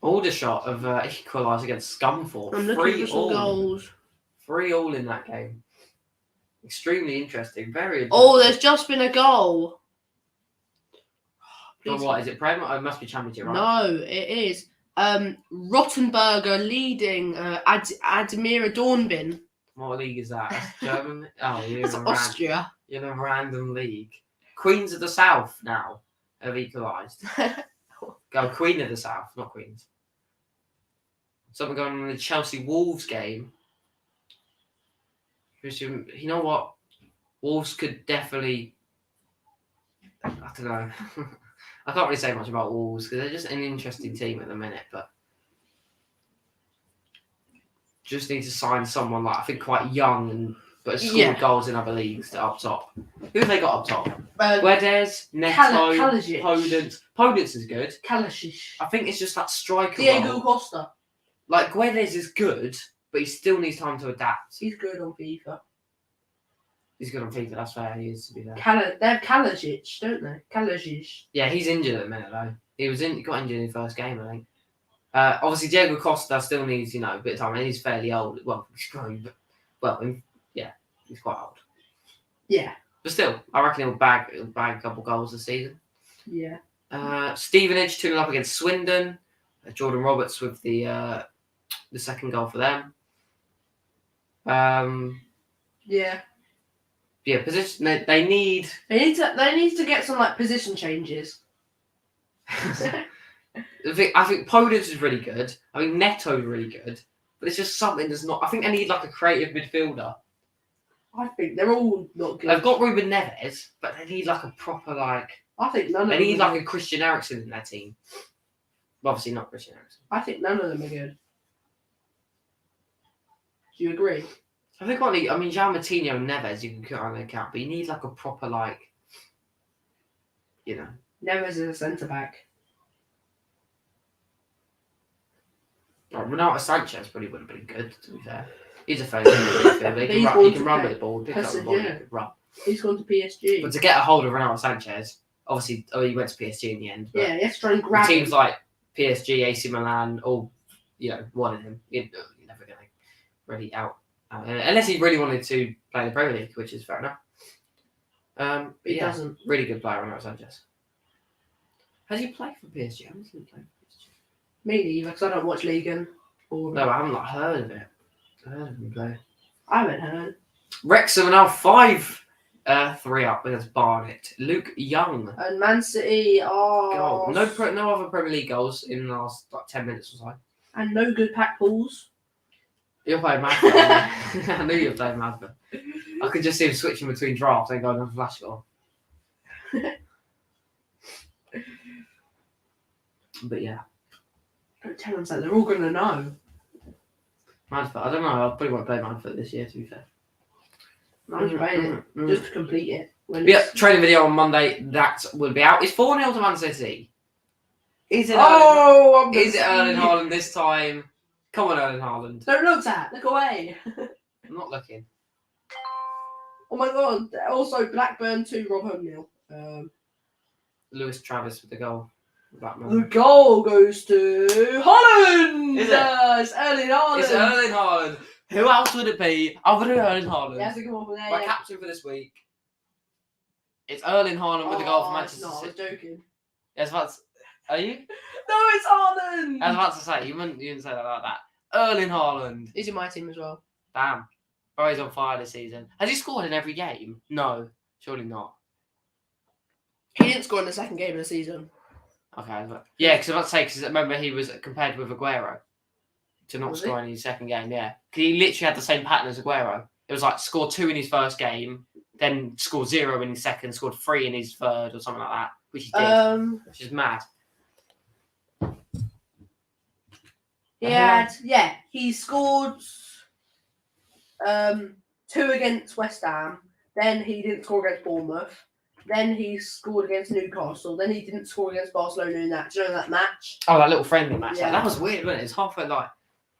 Aldershot have equalised against Scunthorpe.
I'm looking for some
3-3
goals.
3-3 in that game. Extremely interesting. Very interesting.
Oh, there's just been a goal.
For what, is it Prem? Oh, it must be Championship, right?
No, it is. Rottenberger leading Admira Dornbin.
What league is that? That's German? Oh,
That's Austria.
You're in a random league. Queens of the South now have equalised. Go Queen of the South, not Queens. Something going on in the Chelsea Wolves game. You know what? Wolves could definitely. I don't know. I can't really say much about Wolves because they're just an interesting team at the minute, but just need to sign someone like I think quite young but has scored goals in other leagues to up top. Who have they got up top? Guedes, Neto,
Kalajdzic.
Podence. Podence is good.
Kalajdzic.
I think it's just that striker
Diego
role.
Costa.
Like Guedes is good, but he still needs time to adapt.
He's good on FIFA.
He's good on FIFA, that's fair. He is to be there.
They have Kalajdzic, don't they? Kalajdzic.
Yeah, he's injured at the minute though. He got injured in the first game, I think. Obviously, Diego Costa still needs, a bit of time. And he's fairly old. Well, he's grown, but he's quite old.
Yeah.
But still, I reckon he'll bag a couple goals this season.
Yeah.
Stevenage 2-0 up against Swindon. Jordan Roberts with the second goal for them.
Yeah.
Yeah, position. They need.
They need to get some position changes.
I think Podence is really good. I think Neto's really good, but it's just something that's not. I think they need a creative midfielder.
I think they're all not good.
They've got Ruben Neves, but they need a proper
I think none of
They
them.
need
are
a Christian Eriksen in their team. Well, obviously not Christian Eriksen.
I think none of them are good. Do you agree?
I think only. I mean, João Moutinho and Neves you can put on the account, but you need a proper
Neves is a centre back.
Renato Sanchez probably would have been good, to be fair. He's a fairly good midfielder. He can run with the ball, pick up the ball, he can run.
He's gone to PSG.
But to get a hold of Renato Sanchez, obviously, he went to PSG in the end. But
yeah, you have to try and grab
teams
him.
like PSG, AC Milan, all wanted him. You're never going to really out. Unless he really wanted to play in the Premier League, which is fair enough. But
He
yeah,
doesn't.
really good player, Ronaldo Sanchez. Has he played for PSG? I haven't seen him play for PSG.
Me neither, because I don't watch League or
No, I haven't heard of it. I heard of him play.
I haven't heard.
Wrexham are now 5-3 up against Barnet. Luke Young.
And Man City are
Goal. No other Premier League goals in the last 10 minutes or so.
and no good pack pulls.
You're playing Madford, aren't you? I knew you were playing Madford. I could just see him switching between drafts and going on flash goal. But yeah,
Don't tell them that, they're all going to know.
Madford. I don't know. I probably won't play Madford this year, to be fair.
I'm just playing it, just to complete it.
Yeah, training video on Monday. That will be out. It's 4-0 to Man City. Is it?
Oh,
Is it Erling Haaland this time? Come on, Erling Haaland.
Don't look at. Look away.
I'm not looking.
Oh my god. Also, Blackburn 2, Rob Home 0.
Lewis Travis with the goal.
The goal goes to Holland.
Is it?
It's Erling Haaland.
It's Erling Haaland. Who else would it be other than Erling Haaland?
He has to come off with there.
My captain for this week. It's Erling Haaland with the goal for Manchester
No, I was
City.
joking.
Yes, are you?
No, it's Haaland.
I was about to say, you didn't say that like that. Erling Haaland.
He's in my team as well.
Damn. Bro, he's on fire this season. Has he scored in every game? No, surely not.
He didn't score in the second game of the season.
Okay, yeah, because I was about to say, because remember he was compared with Aguero to not
Was
score in his second game, yeah. Because he literally had the same pattern as Aguero. It was like scored 2 in his first game, then scored 0 in his second, scored 3 in his third or something like that, which he did, which is mad.
He scored 2 against West Ham. Then he didn't score against Bournemouth. Then he scored against Newcastle. Then he didn't score against Barcelona in that. Do you know that match?
Oh, that little friendly match.
Yeah.
That was weird, wasn't it? It's halfway, like, a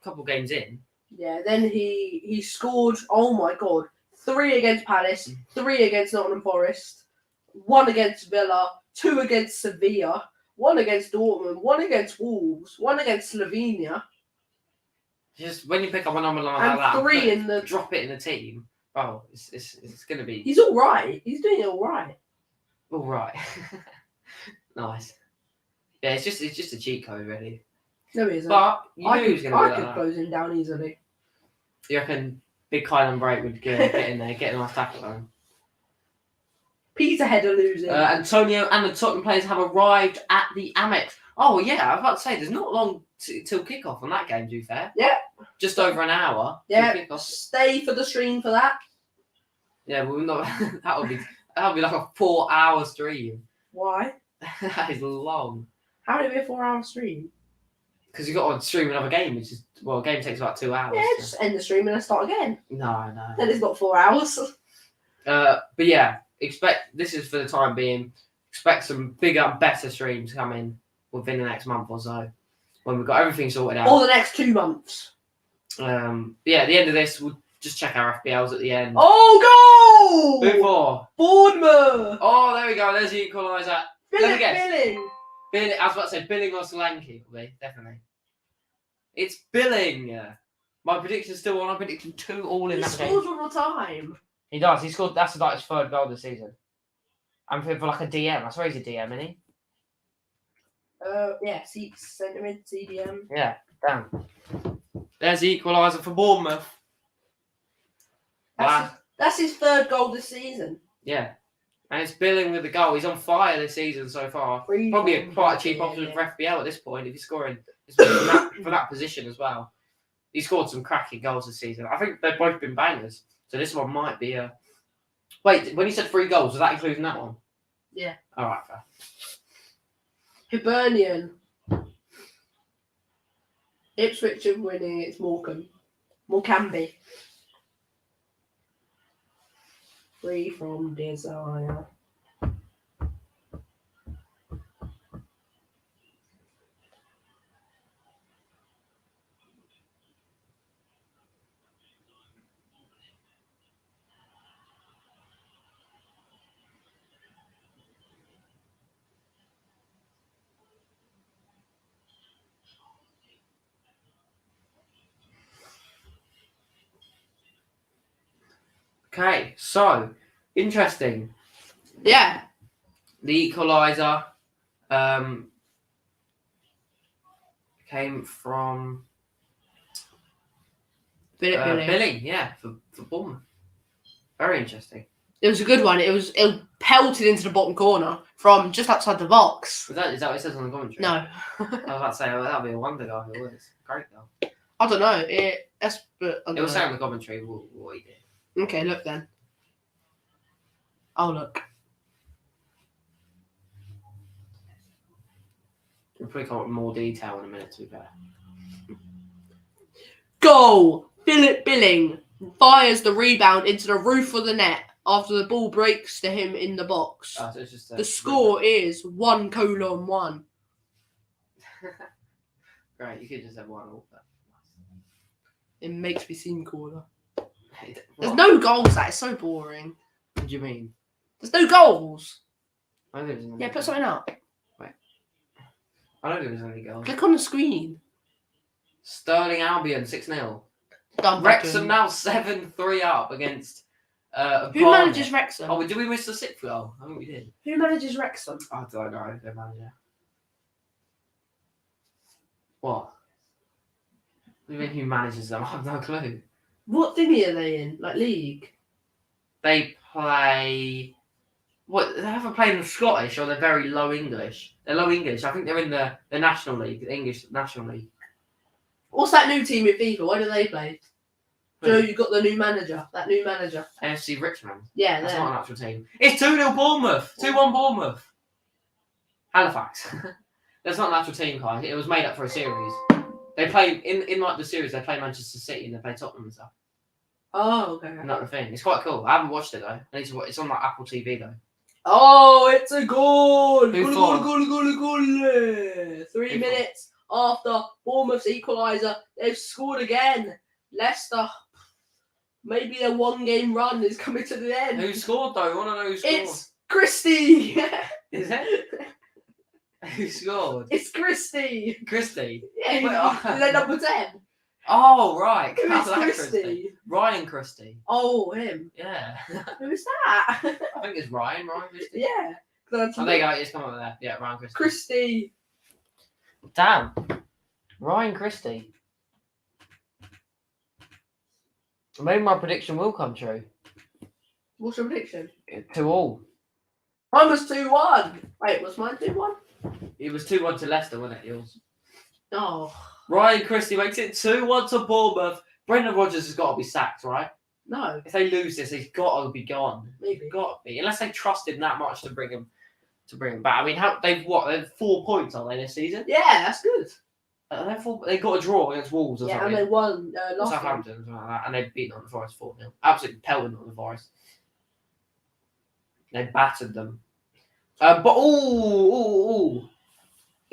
couple games in.
Yeah, then he scored, oh my god, 3 against Palace, 3 against Nottingham Forest, 1 against Villa, 2 against Sevilla, 1 against Dortmund, 1 against Wolves, 1 against Slovenia,
Just when you pick up a number like
and
that,
3 in the...
drop it in the team. Oh, it's going to be
He's all right. He's doing it all right.
all right. Nice. Yeah, it's just a cheat code, really.
No, he isn't.
But you knew he was going to be
I
like
could
that.
close him down easily.
You reckon big Kylan Break would get in there, get a nice tackle on him?
Peterhead are losing.
Antonio and the Tottenham players have arrived at the Amex. Oh, yeah, I was about to say, there's not long till kickoff on that game, to be fair.
Yeah.
Just over an hour.
Yeah,
till kickoff.
stay for the stream for that.
Yeah, we're not. that would be like a 4-hour stream.
Why?
That is long.
How would it be a 4-hour stream?
Because you've got to stream another game, which is a game takes about 2 hours.
Yeah,
so-
just end the stream and then start again.
No.
Then it's not 4 hours.
But yeah, this is for the time being. Expect some bigger, better streams coming within the next month or so when we've got everything sorted out.
Or the next 2 months.
Yeah, at the end of this, we'll just check our FPLs at the end.
Oh, goal!
Who for?
Bournemouth!
Oh, there we go. There's the equaliser. Let me guess.
Billing!
I was about to say Billing or Solanke, will be definitely. It's Billing. My prediction's still on. I'm predicting 2 all in
He
that game.
scores one more time.
He does. He scored. That's like his 3rd goal this season. I'm for like a DM. I swear he's a DM, isn't he?
Yeah, centre mid, CDM.
Yeah. Damn. There's the equaliser for Bournemouth.
That's his 3rd goal this season.
Yeah. And it's Billing with the goal. He's on fire this season so far. Probably quite a cheap option for FPL at this point if he's scoring for that position as well. He scored some cracking goals this season. I think they've both been bangers. So this one might be a... Wait, when you said 3 goals, was that including that one?
Yeah.
All right, fair.
Hibernian. Ipswich are winning. It's Morecambe. Morecambe. Free from desire.
Okay, so interesting.
Yeah.
The equaliser came from Billy, yeah, for Bournemouth. Very interesting.
It was a good one. It was pelted into the bottom corner from just outside the box.
Is that what it says on the commentary?
No.
I was about to say, that'll be a wonder goal. It was. Great goal.
I don't know. It
was saying on the commentary what he did.
Okay, look then. Oh, look.
We'll probably come up with more detail in a minute, to be fair.
Goal! Philip Billing fires the rebound into the roof of the net after the ball breaks to him in the box.
So it's just
the score is 1:1.
Great, you could just have 1-1.
It makes me seem cooler.
There's
There's no goals. That is so boring.
What do you mean?
There's no goals.
I don't think there's any
Yeah, put
goals.
something up.
I don't think there's any goals.
Click on the screen.
Sterling Albion 6-0.
Done.
Wrexham now 7-3 up against.
Who
Barnet.
manages Wrexham?
Oh, did we miss the 6th goal? I think we did.
Who manages Wrexham?
I don't know. Their manager. What? What do you mean who manages them? I have no clue.
What thingy are they in? Like league?
They play. What? They haven't played in Scottish or they're very low English. They're low English. I think they're in the National League, the English National League.
What's that new team in FIFA? Why do they play? Joe, you got the new manager. That new manager.
AFC Richmond.
Yeah,
That's
them.
not an actual team. It's 2-0 Bournemouth. 2-1 Bournemouth. Halifax. That's not an actual team, Kai. It was made up for a series. They play in like the series. They play Manchester City and they play Tottenham and stuff.
Oh, okay.
And that's the thing. It's quite cool. I haven't watched it though. I need to watch. It's on like Apple TV though.
Oh, it's a goal!
Who
Goal,
for?
goal. 3
Who
minutes after Bournemouth's equaliser, they've scored again. Leicester, maybe their one-game run is coming to the end.
Who scored though? I want to know who scored.
It's Christie!
Is it? Who scored?
It's Christie!
Christie.
Yeah,
Wait,
they're number 10.
Oh, right.
Who
I
is
like
Christie?
Ryan Christie.
Oh, him.
Yeah.
Who's that?
I think it's Ryan Christie.
Yeah.
Oh, there you go. It's come over there. Yeah, Ryan Christie.
Christie.
Damn. Ryan Christie. Maybe my prediction will come true.
What's your prediction?
2-2.
Mine was 2-1. Wait, was mine 2-1?
It was 2-1 to Leicester, wasn't it? Yours.
Oh.
Ryan Christie makes it 2-1 to Bournemouth. Brendan Rodgers has got to be sacked, right?
No.
If they lose this, he's got to be gone.
Maybe.
Got to be, unless they trusted him that much to bring him back. I mean, they've 4 points, are they, this season?
Yeah, that's good.
They got a draw against Wolves or
Yeah,
something.
and they won
Or
last
Southampton, something like that, and they've beaten on the Forest 4-0. Absolutely pelting on the Forest. They battered them. But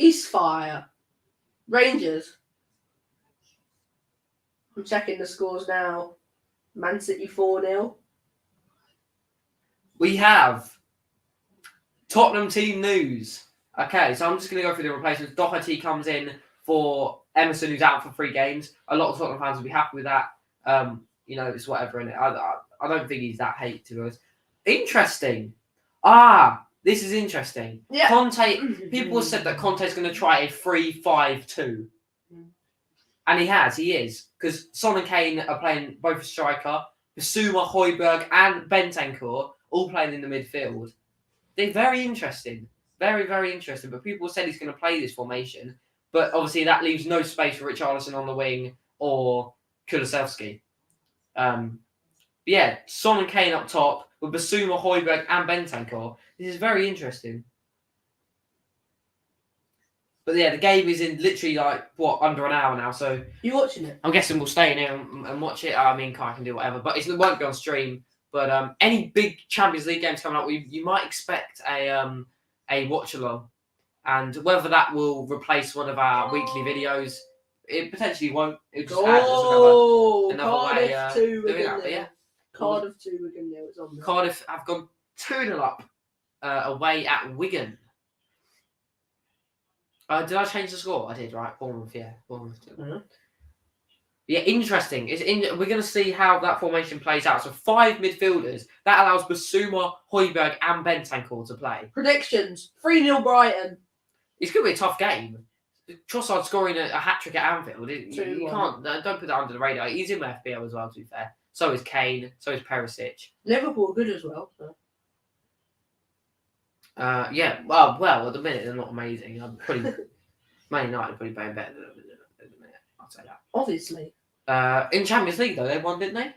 Eastfire. Rangers. I'm checking the scores now. Man City 4-0.
we have Tottenham team news. Okay, so I'm just going to go through the replacements. Doherty comes in for Emerson, who's out for 3 games. A lot of Tottenham fans will be happy with that. It's whatever in it. I don't think he's that hate, to be honest. Interesting. This is interesting.
Yeah.
Conte. People have said that Conte's going to try a 3-5-2. And he is. Because Son and Kane are playing both a striker. Basuma, Højbjerg, and Bentancur all playing in the midfield. They're very interesting. Very, very interesting. But people said he's going to play this formation. But obviously that leaves no space for Richarlison on the wing or Kulusevski. Son and Kane up top with Basuma, Højbjerg, and Bentancur. This is very interesting. But yeah, the game is in literally under an hour now. So
You watching it?
I'm guessing we'll stay in here and watch it. I mean, Kai can do whatever, but it won't be on stream. But any big Champions League games coming up, you might expect a watch along, and whether that will replace one of our weekly videos, it potentially won't. It just add another way.
Cardiff 2
doing
again.
that, but yeah.
Cardiff 2 again. It's on there.
Cardiff have gone 2-0 up away at Wigan. Did I change the score? I did, right? Bournemouth, yeah. Bournemouth.
Uh-huh.
Yeah, interesting. We're going to see how that formation plays out. So 5 midfielders. That allows Basuma, Højbjerg and Bentancur to play.
Predictions: 3-0 Brighton.
It's going to be a tough game. Trossard scoring a hat-trick at Anfield. You
2-1.
can't... Don't put that under the radar. He's in my FPL as well, to be fair. So is Kane. So is Perisic.
Liverpool are good as well. So.
Yeah, well, at the minute, they're not amazing. I'm pretty... Man United are probably playing better than them at the minute. I'll say that.
Obviously.
In Champions League, though, they won, didn't they?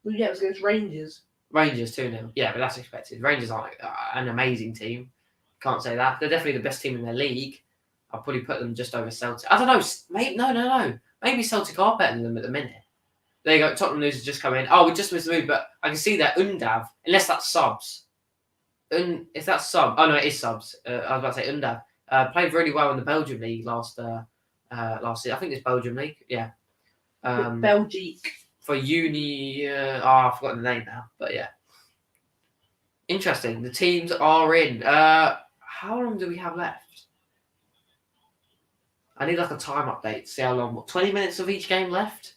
Well, yeah, it was against Rangers.
Rangers 2-0. Yeah, but that's expected. Rangers aren't an amazing team. Can't say that. They're definitely the best team in their league. I'll probably put them just over Celtic. I don't know. Maybe, no. Maybe Celtic are better than them at the minute. There you go. Tottenham news has just come in. Oh, we just missed the move, but I can see that Undav, unless that's subs. If that's sub, oh no, it is subs. I was about to say Undav. Played really well in the Belgium league last year. I think it's Belgium league. Yeah.
Belgique.
For uni, I've forgotten the name now, but yeah. Interesting. The teams are in. How long do we have left? I need like a time update to see how long. 20 minutes of each game left?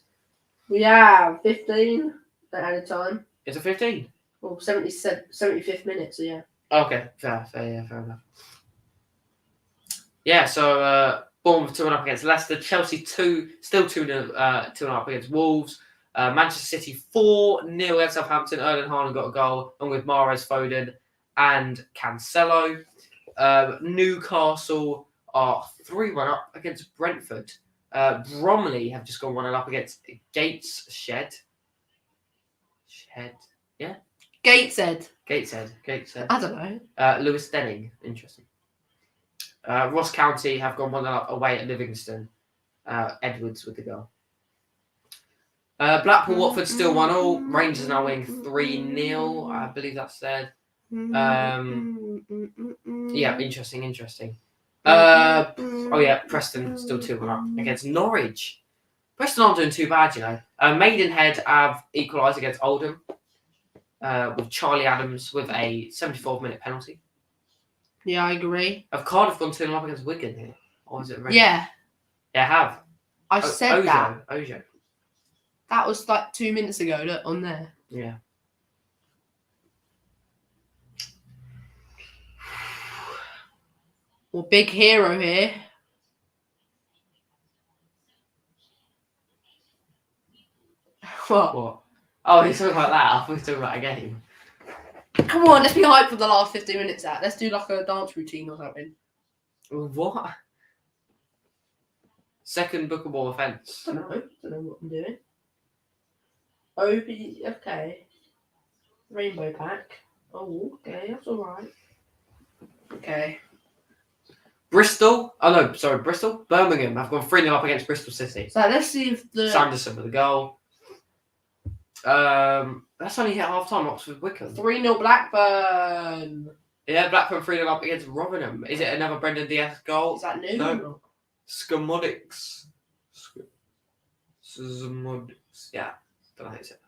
We have 15 at a time.
Is it 15?
Well, 75th minute, so yeah.
Okay, fair enough. Yeah, so Bournemouth 2-1 up against Leicester, Chelsea 2, still 2-0 up against Wolves, Manchester City 4-0 against Southampton. Erling Haaland got a goal, along with Mahrez, Foden, and Cancelo. Newcastle are 3-1 up against Brentford. Bromley have just gone 1-0 up against Gateshead. Yeah.
Gateshead.
I
don't know.
Lewis Denning, interesting. Ross County have gone 1-0 up away at Livingston. Edwards with the goal. Blackpool, Watford still 1-1. Rangers now winning 3-0. I believe that's said. Yeah, interesting. Preston still 2-1 up against Norwich. Preston aren't doing too bad, you know. Maidenhead have equalised against Oldham with Charlie Adams with a 74th-minute penalty.
Yeah, I agree.
Have Cardiff gone 2-0 up against Wigan here? Or is it Reading?
Yeah.
Yeah, I have.
I said that.
Ojo.
That was like 2 minutes ago, look, on there.
Yeah.
Well, big hero here. What?
Oh, he's talking about that. I thought he was talking about a game.
Come on, let's be hyped for the last 15 minutes out. Let's do like a dance routine or something.
What? Second bookable offence.
I don't know what I'm doing. Okay. Rainbow pack. Oh, okay, that's alright. Okay.
Bristol. Birmingham have gone 3-0 up against Bristol City.
So let's see if the...
Sanderson with a goal. That's only hit half time. Oxford Wycombe.
3-0 Blackburn.
Yeah, Blackburn 3-0 up against Rotherham. Is it another Brendan Diaz goal?
Is that new?
No. Scamodics. Yeah. Don't know how to say that.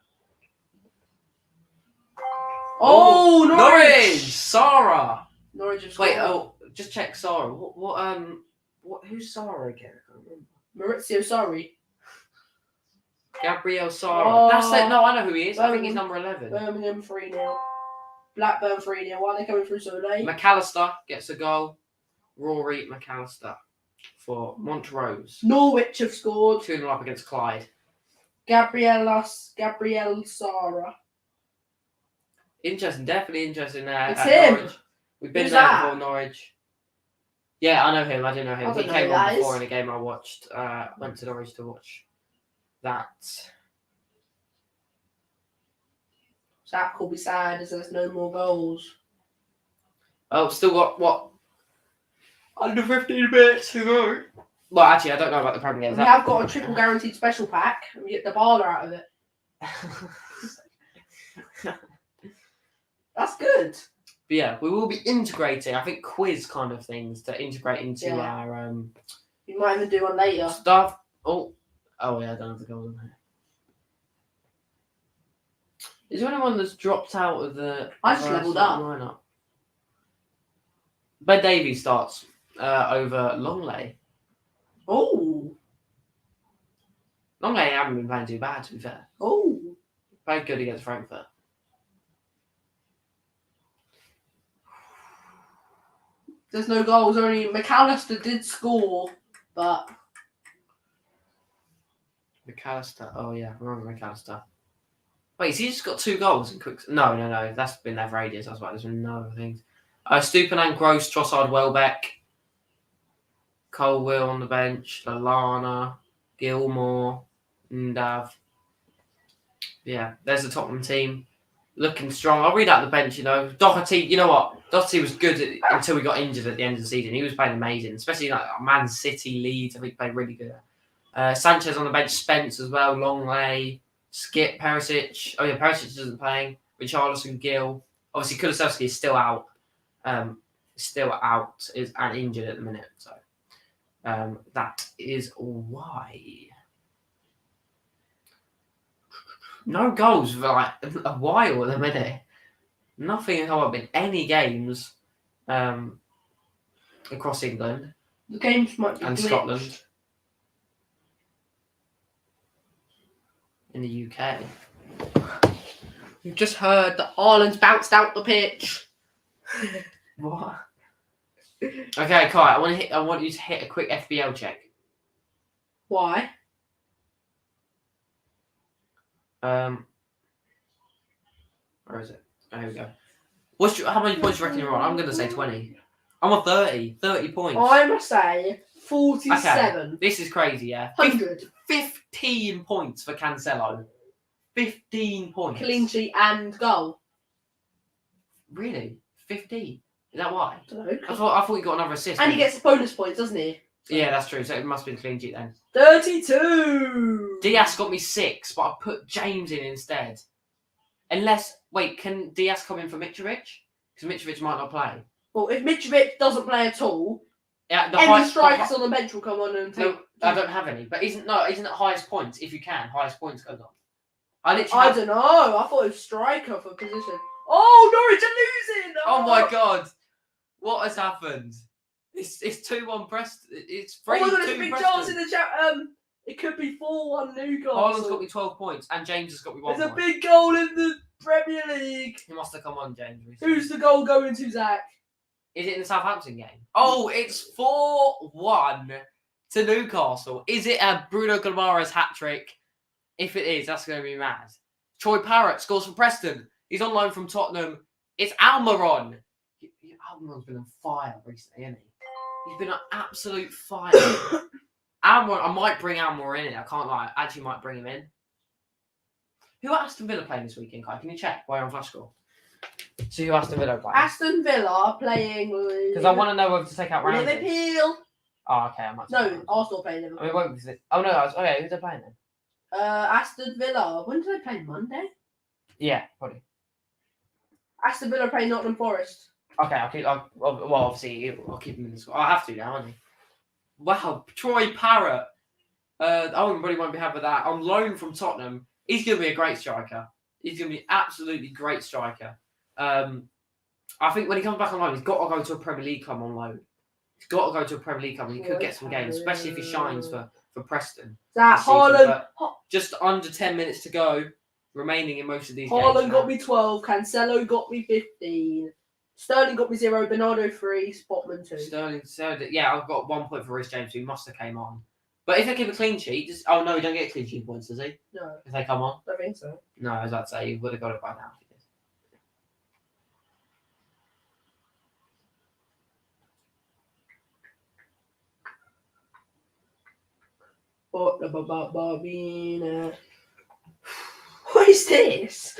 Oh, Norwich!
Sarah!
Norwich have
Wait,
scored.
just check Sarah. Who's Sarah again? I can't remember.
Maurizio, sorry.
Gabriel Sarah.
Oh.
That's it. No, I know who he is. I think he's
Birmingham.
number 11.
Birmingham 3-0. Blackburn 3-0. Why are they coming through so late?
McAllister gets a goal. Rory McAllister for Montrose.
Norwich have scored.
2-0 up against Clyde.
Gabriel Sarah.
Interesting, definitely interesting there.
It's him.
Norwich. We've been
Who's
there
that?
before, Norwich. Yeah, I know him. I do know him.
I don't
He
know
came
who
on
that
before
is.
in a game I watched. Went to Norwich to watch that.
That could be sad as there's no more goals.
Oh, still got what? Under 15 minutes to go. Well, actually, I don't know about the Premier
We
Games.
have got a triple guaranteed special pack and we get the baller out of it. That's good.
But yeah, we will be integrating, I think, quiz kind of things to integrate into
Yeah.
our
We might even do one later.
stuff. Oh yeah, I don't have the goals in here. Is there anyone that's dropped out of the
I just levelled up.
lineup? Ben Davies starts over Longley.
Oh.
Longley haven't been playing too bad, to be fair.
Oh.
Played good against Frankfurt.
There's no goals. Only McAllister did score, but
McAllister. Oh, yeah. I remember McAllister. Wait, has he just got 2 goals in quick... No. That's been there for ages. That's why there's been no other things. Stupinan, Gross, Trossard, Welbeck. Colwill on the bench. Lallana. Gilmore. Ndav. Yeah, there's the Tottenham team. Looking strong. I'll read out the bench, Doherty, you know what? Doherty was good until he got injured at the end of the season. He was playing amazing, especially like Man City, Leeds. I think he played really good. Sanchez on the bench, Spence as well, Longley, Skip, Perisic. Oh, yeah, Perisic isn't playing. Richarlison, Gill. Obviously, Kulusevski is still out. And injured at the minute. So that is why. No goals for like a while at the minute. Nothing has come up in any games across England.
The games might be
and
glitched.
Scotland. In the UK.
You've just heard that Haaland's bounced out the pitch.
What? Okay, Kai, I want you to hit a quick FBL check.
Why?
Where is it? There we go. How many points do you reckon you're on? I'm going to say 20. I'm on 30. 30 points.
I must say 47.
Okay, this is crazy, yeah.
100.
15 points for Cancelo. 15 points.
Clean sheet and goal.
Really? 15? Is that why?
I don't know.
I thought he got another assist.
And he gets bonus points, doesn't he?
Yeah, that's true. So it must be a clean sheet then.
32.
Diaz got me 6, but I put James in instead. Wait, can Diaz come in for Mitrovic? Because Mitrovic might not play.
Well, if Mitrovic doesn't play at all,
Yeah,
any strikers on the bench will come on and take.
No, I don't have any. But isn't it highest points? If you can, highest points goes on. I
don't know. I thought it was striker for position. Oh, Norwich are losing!
Oh my god, what has happened? It's 2-1 Preston. It's 3-2
Oh my god, there's a big
Preston.
chance in the chat. It could be 4-1 Newcastle.
Haaland's got me 12 points, and James has got me 1
There's
point.
a big goal in the Premier League.
He must have come on, James. Recently.
Who's the goal going to, Zach?
Is it in the Southampton game? Oh, it's 4-1 to Newcastle. Is it a Bruno Guimaraes hat-trick? If it is, that's going to be mad. Troy Parrott scores for Preston. He's on loan from Tottenham. It's Almiron. Almiron's been on fire recently, hasn't he? He's been on absolute fire. Almiron, I might bring Almiron in. I can't lie. I actually might bring him in. Who are Aston Villa playing this weekend, Kai? Can you check while you're on Flash Score? So who Aston Villa playing?
Aston Villa playing.
Because I want to know whether to take out Roundup.
Liverpool.
Oh, okay. I might.
No, Arsenal playing
I
Liverpool.
mean, wait, because oh no. Okay, who's they playing then?
Aston Villa. When do they play? Monday?
Yeah, probably.
Aston Villa playing Nottingham Forest.
Okay, well, obviously, I'll keep him in the squad. I'll have to now, won't I? Wow, Troy Parrott. Everybody won't be happy with that. On loan from Tottenham. He's going to be a great striker. He's going to be absolutely great striker. I think when he comes back on loan, he's got to go to a Premier League club on loan. He's got to go to a Premier League club and he could get some games, especially if he shines for Preston.
That Haaland.
Just under 10 minutes to go, remaining in most of these
Haaland
games.
got me 12. Cancelo got me 15. Sterling got me 0. Bernardo 3. Spotman 2.
Sterling, yeah, I've got 1 point for Rhys James, who he must have came on. But if they keep a clean sheet, he don't get clean sheet points, does he?
No.
If they come on?
I think so.
No, as I'd say, he would have got it by now.
What is this?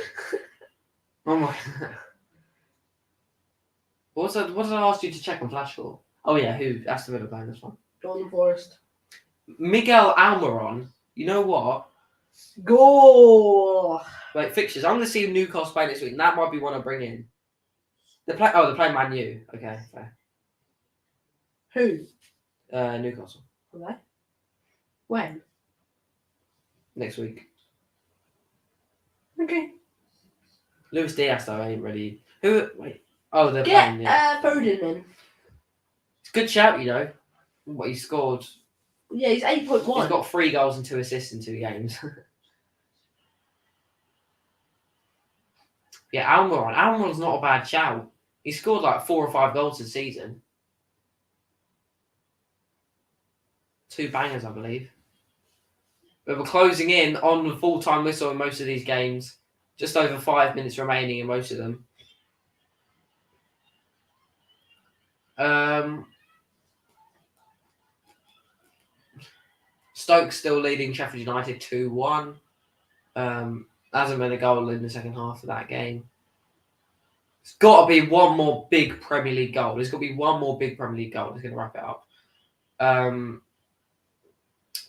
Oh my. What did I ask you to check on Flash for? Oh yeah, who? Aston Villa playing this one.
Nottingham Forest.
Miguel Almiron. You know what?
Goal.
Wait, fixtures. I'm going to see Newcastle play this week, and that might be one I bring in. They're playing Man U. Okay, fair.
Who?
Newcastle.
Are they? When?
Next week.
Okay.
Luis Diaz, though, ain't really. Who? Wait. Oh, they're
Get
playing. Yeah.
Foden in.
It's a good shout, you know. What he scored
Yeah, he's 8.1.
He's got 3 goals and 2 assists in 2 games. Yeah, Almiron. Almiron's not a bad shout. He scored like 4 or 5 goals this season. 2 bangers, I believe. But we're closing in on the full-time whistle in most of these games. Just over 5 minutes remaining in most of them. Stoke still leading Sheffield United 2-1. Hasn't been a goal in the second half of that game. It's got to be one more big Premier League goal. There's got to be one more big Premier League goal. It's going to wrap it up.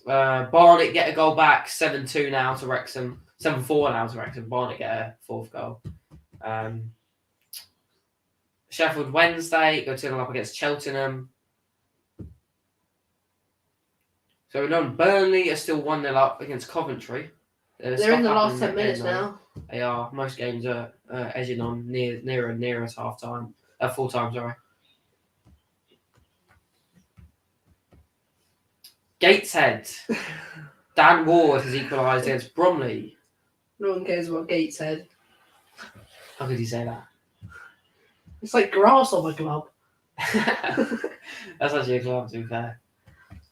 Barnet get a goal back, 7-2 now to Wrexham. 7-4 now to Wrexham. Barnet get a 4th goal. Sheffield Wednesday go 2-0 up against Cheltenham. So we're done. Burnley are still 1-0 up against Coventry.
They're in the last 10 minutes now.
They are. Most games are edging on nearer and nearer to half time. Full time, sorry. Gateshead. Dan Ward has equalised against Bromley.
No one cares about Gateshead.
How could you say that?
It's like Grasshopper Club.
That's actually a club, to be fair.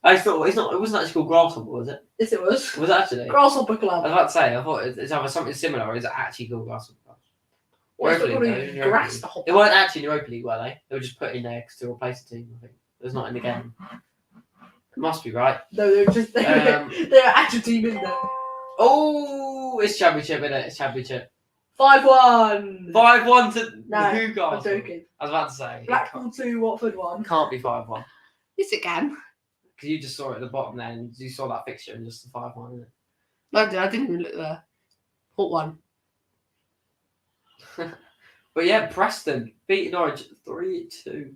I thought it wasn't actually called Grasshopper, was it?
Yes, it was.
Was it actually?
Grasshopper
I
Club.
was about to say, I thought it's either something similar or is it actually called Grasshopper?
What's
Europa
it
League,
called?
though, in Europa League.
Grasshopper.
They weren't actually in Europa League, were they? They were just put in there to replace the team, I think. It was not in the game. It must be right.
No, they're just they're actual team in there.
Oh, it's Championship, isn't it? It's Championship.
5-1.
5-1 to
No,
Newcastle.
I'm joking.
I was about to say.
Blackpool 2, Watford 1.
Can't be 5-1.
Yes, it can.
Because you just saw it at the bottom there and you saw that fixture and just the 5-1, isn't it?
No, I didn't even look there. Hot 1.
But yeah, Preston beat Norwich 3-2.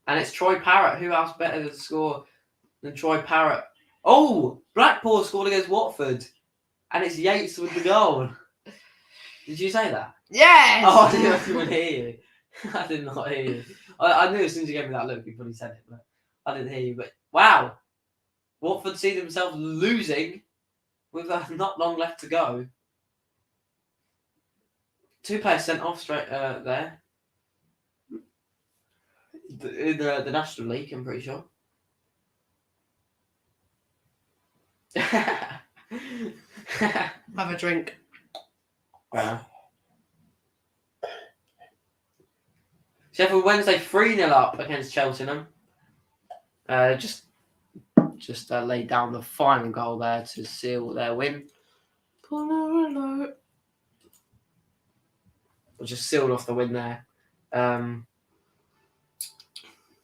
And it's Troy Parrott. Who else better to score than Troy Parrott? Oh, Blackpool scored against Watford. And it's Yates with the goal. Did you say that?
Yes!
Oh, I didn't even hear you. I did not hear you. I knew as soon as you gave me that look, you probably said it, but I didn't hear you. But wow, Watford see themselves losing with not long left to go. 2 players sent off straight there. In the National League, I'm pretty sure.
Have a drink.
Wow. Sheffield Wednesday 3-0 up against Cheltenham. Just laid down the final goal there to seal their win. Just sealed off the win there.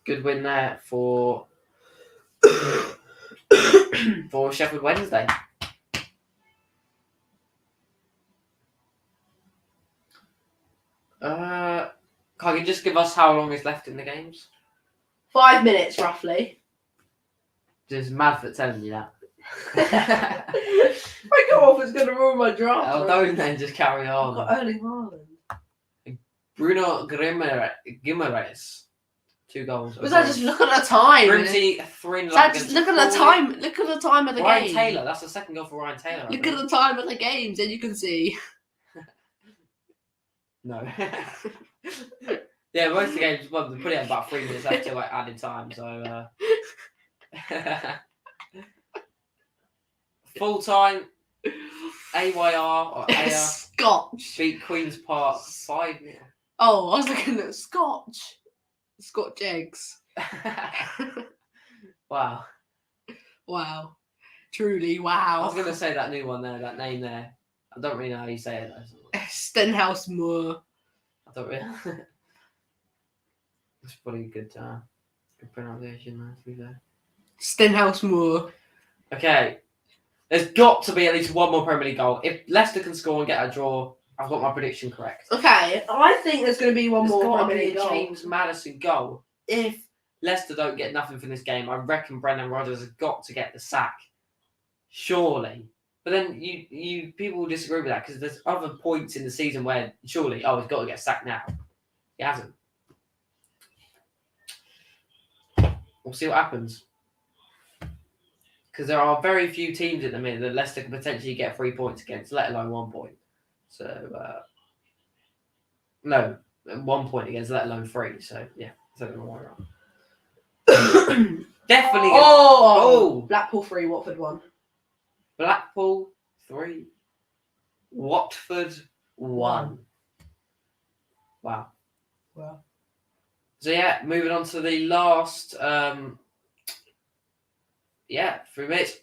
Good win there for Sheffield Wednesday. Can you just give us how long is left in the games?
5 minutes, roughly.
Just mad for telling you that.
I go off, it's going to ruin my draft.
Oh, don't then, just carry
I've got
on.
Erling Haaland.
Bruno Guimaraes. 2 goals.
Was that just look at the time?
Grimsey 3-0
Just look at the time. Look at the time of the
Ryan
game.
Taylor, that's the second goal for Ryan Taylor.
Look at the time of the games, then you can see.
No. Yeah, most of the games, well, they put it at about 3 minutes left till added time, so full time AYR or AR
Scotch.
beat Queen's Park 5-0.
Oh, I was looking at Scotch. Scotch eggs.
Wow.
Wow. Truly, wow.
I was gonna say that new one there, that name there. I don't really know how you say it though.
Stenhouse Moor.
I don't really. It's probably good pronunciation there, to be fair.
Stenhouse Moor.
Okay. There's got to be at least one more Premier League goal. If Leicester can score and get a draw, I've got my prediction correct.
Okay, I think there's going to be one
There's
more
got to
Premier
be
League
a
goal.
James Maddison goal. If Leicester don't get nothing from this game, I reckon Brendan Rodgers has got to get the sack. Surely. But then you people will disagree with that because there's other points in the season where surely, he's got to get sacked now. He hasn't. We'll see what happens. because there are very few teams at the minute that Leicester can potentially get 3 points against, let alone 1 point. So, no, 1 point against, let alone 3. So, yeah, I don't know why wrong. Definitely.
Blackpool 3, Watford 1.
Blackpool 3, Watford 1. Wow. So, yeah, moving on to the last, 3 minutes.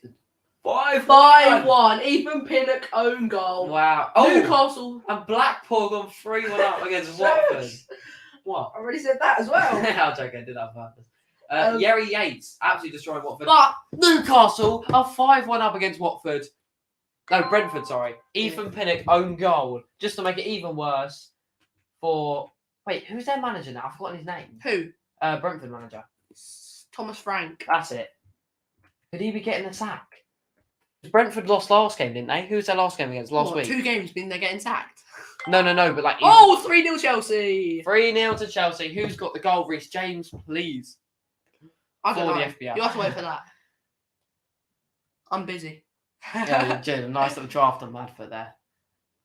5-1. Ethan Pinnock own goal.
Wow.
Newcastle.
And Blackpool gone 3-1 up against Watford. What?
I already said that as well.
I'll joke, I did that on purpose.
Um,
Yerry Yates absolutely destroying Watford.
But
Newcastle are 5-1 up against Watford. No, Brentford, sorry. Ethan Pinnock own goal. Just to make it even worse for... Wait, who's their manager now? I've forgotten his name.
who?
Brentford manager.
Thomas Frank.
That's it. Could he be getting a sack? Brentford lost last game, didn't they? Who was their last game against last week?
2 games been they're getting sacked.
No, but like...
3-0 Chelsea.
3-0 to Chelsea. Who's got the goal? Reece James, please.
I don't
For
know.
the FPL.
You have to wait for that. I'm busy.
Yeah, you did. A nice little draft on Madford there.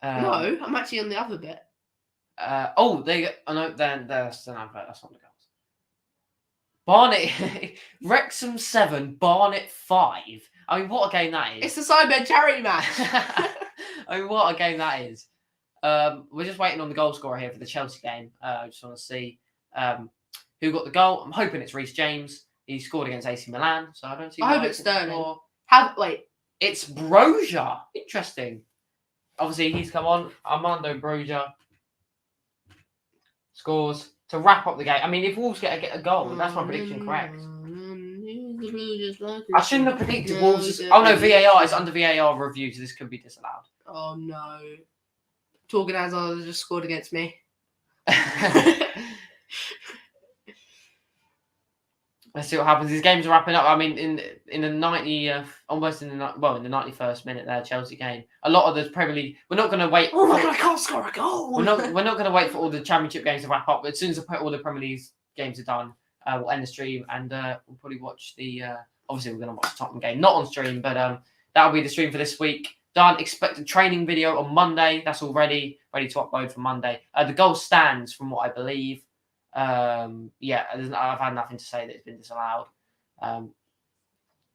No, I'm actually on the other bit.
Then there's an advert. That's not the goals. Barnet, Wrexham 7, Barnet 5. I mean, what a game that is.
It's the Sidebed charity match.
I mean, what a game that is. We're just waiting on the goal scorer here for the Chelsea game. I just want to see who got the goal. I'm hoping it's Reece James. He scored against AC Milan, so I don't see.
I hope it's Sterling.
Wait, it's Broja. Interesting. Obviously, he's come on. Armando Broja scores to wrap up the game. I mean, if Wolves get a goal, that's my prediction correct. I shouldn't have predicted Wolves. Oh no, VAR is under VAR review, so this could be disallowed.
Oh no. Torgan Hazard has just scored against me.
Let's see what happens. These games are wrapping up. I mean, in the 90th, almost in the 91st minute there, Chelsea game. A lot of the Premier League. We're not going to wait.
Oh my God! I can't score a goal.
We're not going to wait for all the Championship games to wrap up. But as soon as all the Premier League games are done, we'll end the stream and we'll probably watch the. Obviously, we're going to watch the Tottenham game, not on stream, but that'll be the stream for this week. Done. Expect a training video on Monday. That's all ready to upload for Monday. The goal stands, from what I believe. I've had nothing to say that it's been disallowed.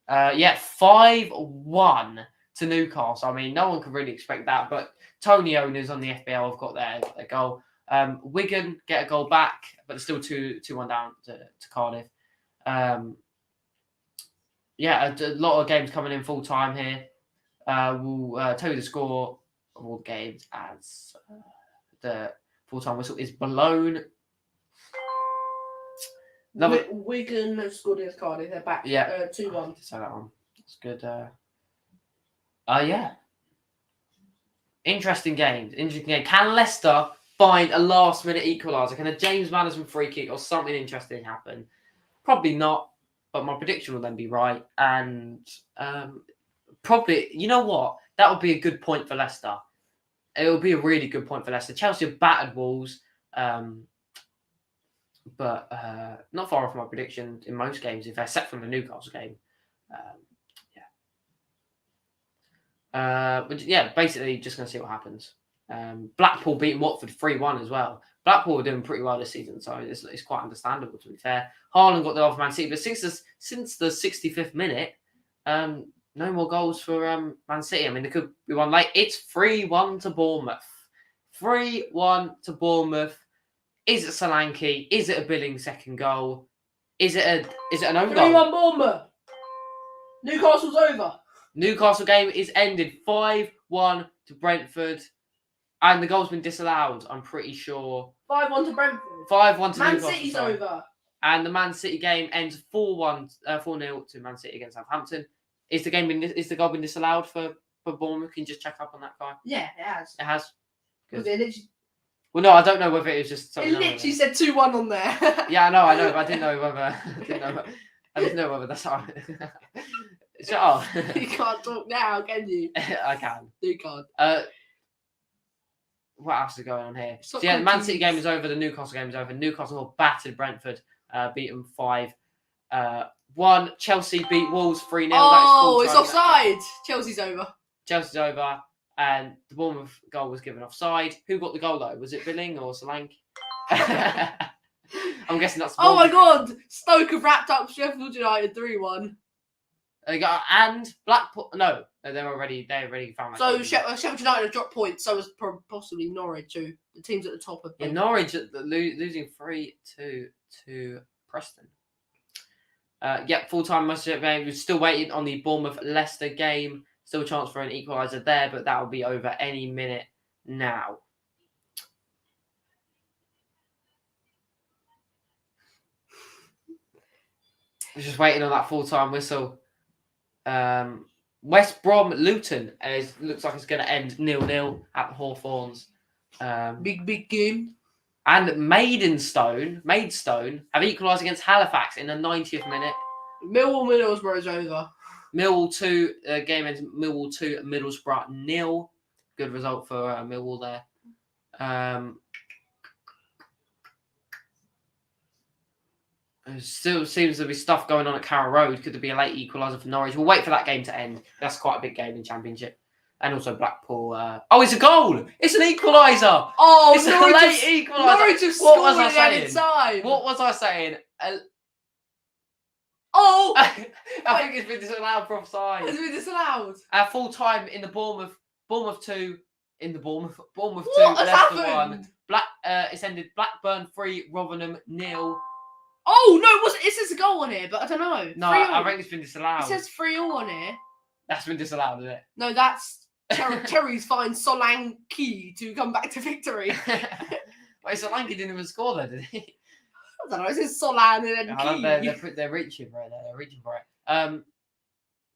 5-1 to Newcastle. I mean, no one could really expect that, but Tony owners on the FPL have got their goal. Wigan get a goal back, but it's still 2-1 down to Cardiff. A lot of games coming in full time here. We'll tell you the score of all the games as the full time whistle is blown.
Wigan have scored against Cardiff. They're back. 2-1.
Say that one. That's good. Interesting games. Interesting game. Can Leicester find a last-minute equaliser? Can a James Maddison free kick or something interesting happen? Probably not. But my prediction will then be right. And probably, you know what? That would be a good point for Leicester. It will be a really good point for Leicester. Chelsea have battered Wolves. But not far off my prediction in most games, except from the Newcastle game. Basically just going to see what happens. Blackpool beating Watford 3-1 as well. Blackpool are doing pretty well this season, so it's quite understandable, to be fair. Haaland got the off Man City, but since the 65th minute, no more goals for Man City. I mean, there could be one late. It's 3-1 to Bournemouth. 3-1 to Bournemouth. Is it Solanke? Is it a Billing second goal? Is it an own goal?
3-1 Bournemouth. Newcastle's over.
Newcastle game is ended 5-1 to Brentford. And the goal's been disallowed, I'm pretty sure.
5-1 to Brentford.
5-1 to
Man
Newcastle.
City's over.
And the Man City game ends 4-0 to Man City against Southampton. Is the goal been disallowed for Bournemouth? Can you just check up on that guy?
Yeah, it has.
It has. Good.
Well,
no, I don't know whether it was just something.
It literally said 2-1 on there.
Yeah, I know, but I didn't know whether. I didn't know whether that's all right. Shut up.
You can't talk now, can you?
I can.
You can't.
What else is going on here? So the Man City game is over. The Newcastle game is over. Newcastle battered Brentford, beat them 5-1. 1. Chelsea beat Wolves 3-0.
Oh,
That
it's
is full time.
offside. Chelsea's over.
Chelsea's over, and the Bournemouth goal was given offside. Who got the goal though? Was it Billing or Solanke? I'm guessing that's.
Oh my God! Stoke have wrapped up Sheffield United 3-1.
And Blackpool. No, they already found that.
So
goal.
Sheffield United have dropped points. So has possibly Norwich too. The teams at the top of.
Yeah, Norwich losing 3-2 to Preston. Full time must have been. We're still waiting on the Bournemouth Leicester game. Still a chance for an equaliser there, but that will be over any minute now. We're just waiting on that full-time whistle. West Brom Luton looks like it's going to end 0-0 at the Hawthorns.
Big game.
And Maidstone have equalised against Halifax in the 90th minute.
Middlesbrough's over.
Millwall 2, game ends Millwall 2, Middlesbrough 0. Good result for Millwall there. There still seems to be stuff going on at Carrow Road. Could there be a late equaliser for Norwich? We'll wait for that game to end. That's quite a big game in Championship. And also Blackpool. Oh, it's a goal! It's an equaliser!
Oh,
it's a late equaliser!
Norwich have
What
scored
was I
at
saying?
any time.
What was I saying?
Oh!
I think it's been disallowed for offside.
Has been disallowed.
Full time in the Bournemouth 2 in the Bournemouth 2.
What has
Leicester
happened?
1. It's ended Blackburn 3, Rotherham 0.
Oh no, it wasn't. It says a goal on here, but I don't know.
No, I think it's been disallowed.
It says 3-3 on here.
That's been disallowed, isn't it?
No, that's Cherry's fined Solanke to come back to victory.
Wait, Solanke didn't even score there, did he?
I don't know. It says Solan and then Key.
They're reaching for it. They're reaching for it.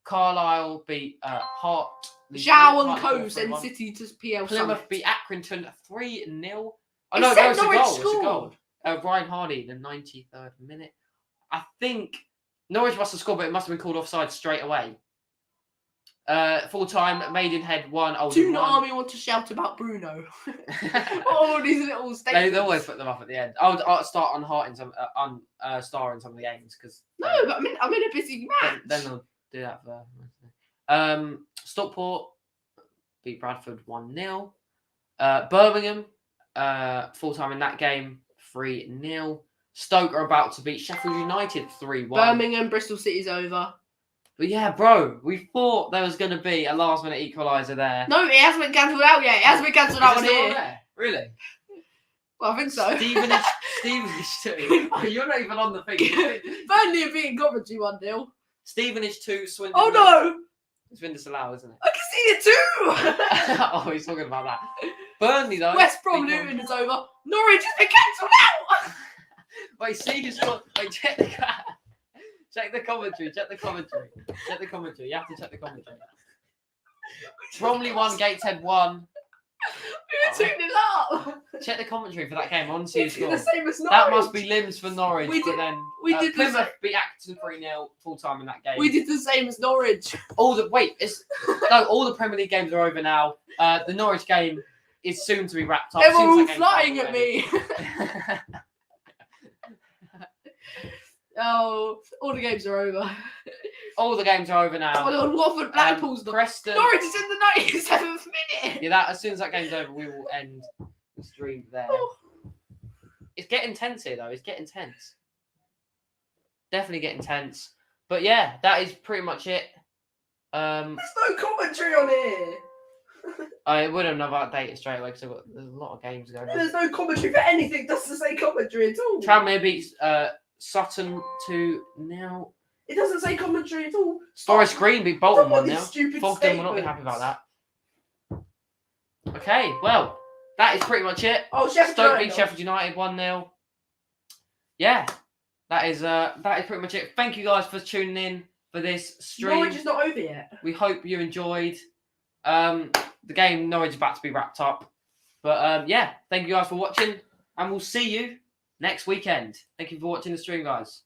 Carlisle beat Hart.
Zhao and Co send City to PL.
Plymouth beat Accrington 3-0. Oh
It
no,
said
it's a
Norwich
goal. It's a
scored.
goal. Ryan Hardy, the 93rd minute. I think Norwich must have scored, but it must have been called offside straight away. Full time, Maidenhead 1.
Tuna Army want to shout about Bruno. All these little statements.
They always put them up at the end. I'll start on Hart in some star in some of the games because
no, but I'm in a busy match.
Then they'll do that for. Stockport beat Bradford 1-0. Birmingham full time in that game 3-0. Stoke are about to beat Sheffield United 3-1.
Birmingham, Bristol City's over.
But yeah, bro, we thought there was going to be a last minute equaliser there.
No, it hasn't been cancelled out yet. It hasn't been cancelled out on here.
There? Really?
Well, I think so.
Stevenage 2. Oh, you're not even on the thing.
Burnley have beaten Coventry 1-0.
Stevenage 2, Swindon.
Oh no!
It's been disallowed, isn't it?
I can see it too!
Oh, he's talking about that. Burnley though.
West Brom Luton is over. Norwich has been cancelled out!
Wait, see who's got. Wait, check the commentary. Check the commentary. You have to check the commentary. Bromley 1, Gateshead 1.
We were 2-0 up.
Check the commentary for that game. I want to see who scored.
The same as Norwich.
That must be Limbs for Norwich.
We did
Plymouth beat Accrington 3-0 full time in that game.
We did the same as Norwich.
All the Premier League games are over now. The Norwich game is soon to be wrapped up.
They were all flying at me. Oh, all the games are over.
All the games are over now.
Oh, Lord, Watford, Blackpool's the
Preston.
Norwich is in the 97th minute.
Yeah, as soon as that game's over, we will end the stream there.
Oh.
It's getting tense here, though. It's getting tense. Definitely getting tense. But yeah, that is pretty much it.
There's no commentary on here.
I wouldn't have updated straight away because there's a lot of games going on.
There's no commentary for anything. Doesn't say commentary at all.
Tranmere beats Sutton 2-0.
It doesn't say commentary at all.
Forest Green beat Bolton 1-0.
Stupid
Fogden will not be happy about that. Okay, well, that is pretty much it.
Oh,
Stoke beat Sheffield United 1-0. Yeah, that is pretty much it. Thank you guys for tuning in for this stream.
Norwich is not over yet.
We hope you enjoyed. The game Norwich is about to be wrapped up. But yeah, thank you guys for watching, and we'll see you next weekend. Thank you for watching the stream, guys.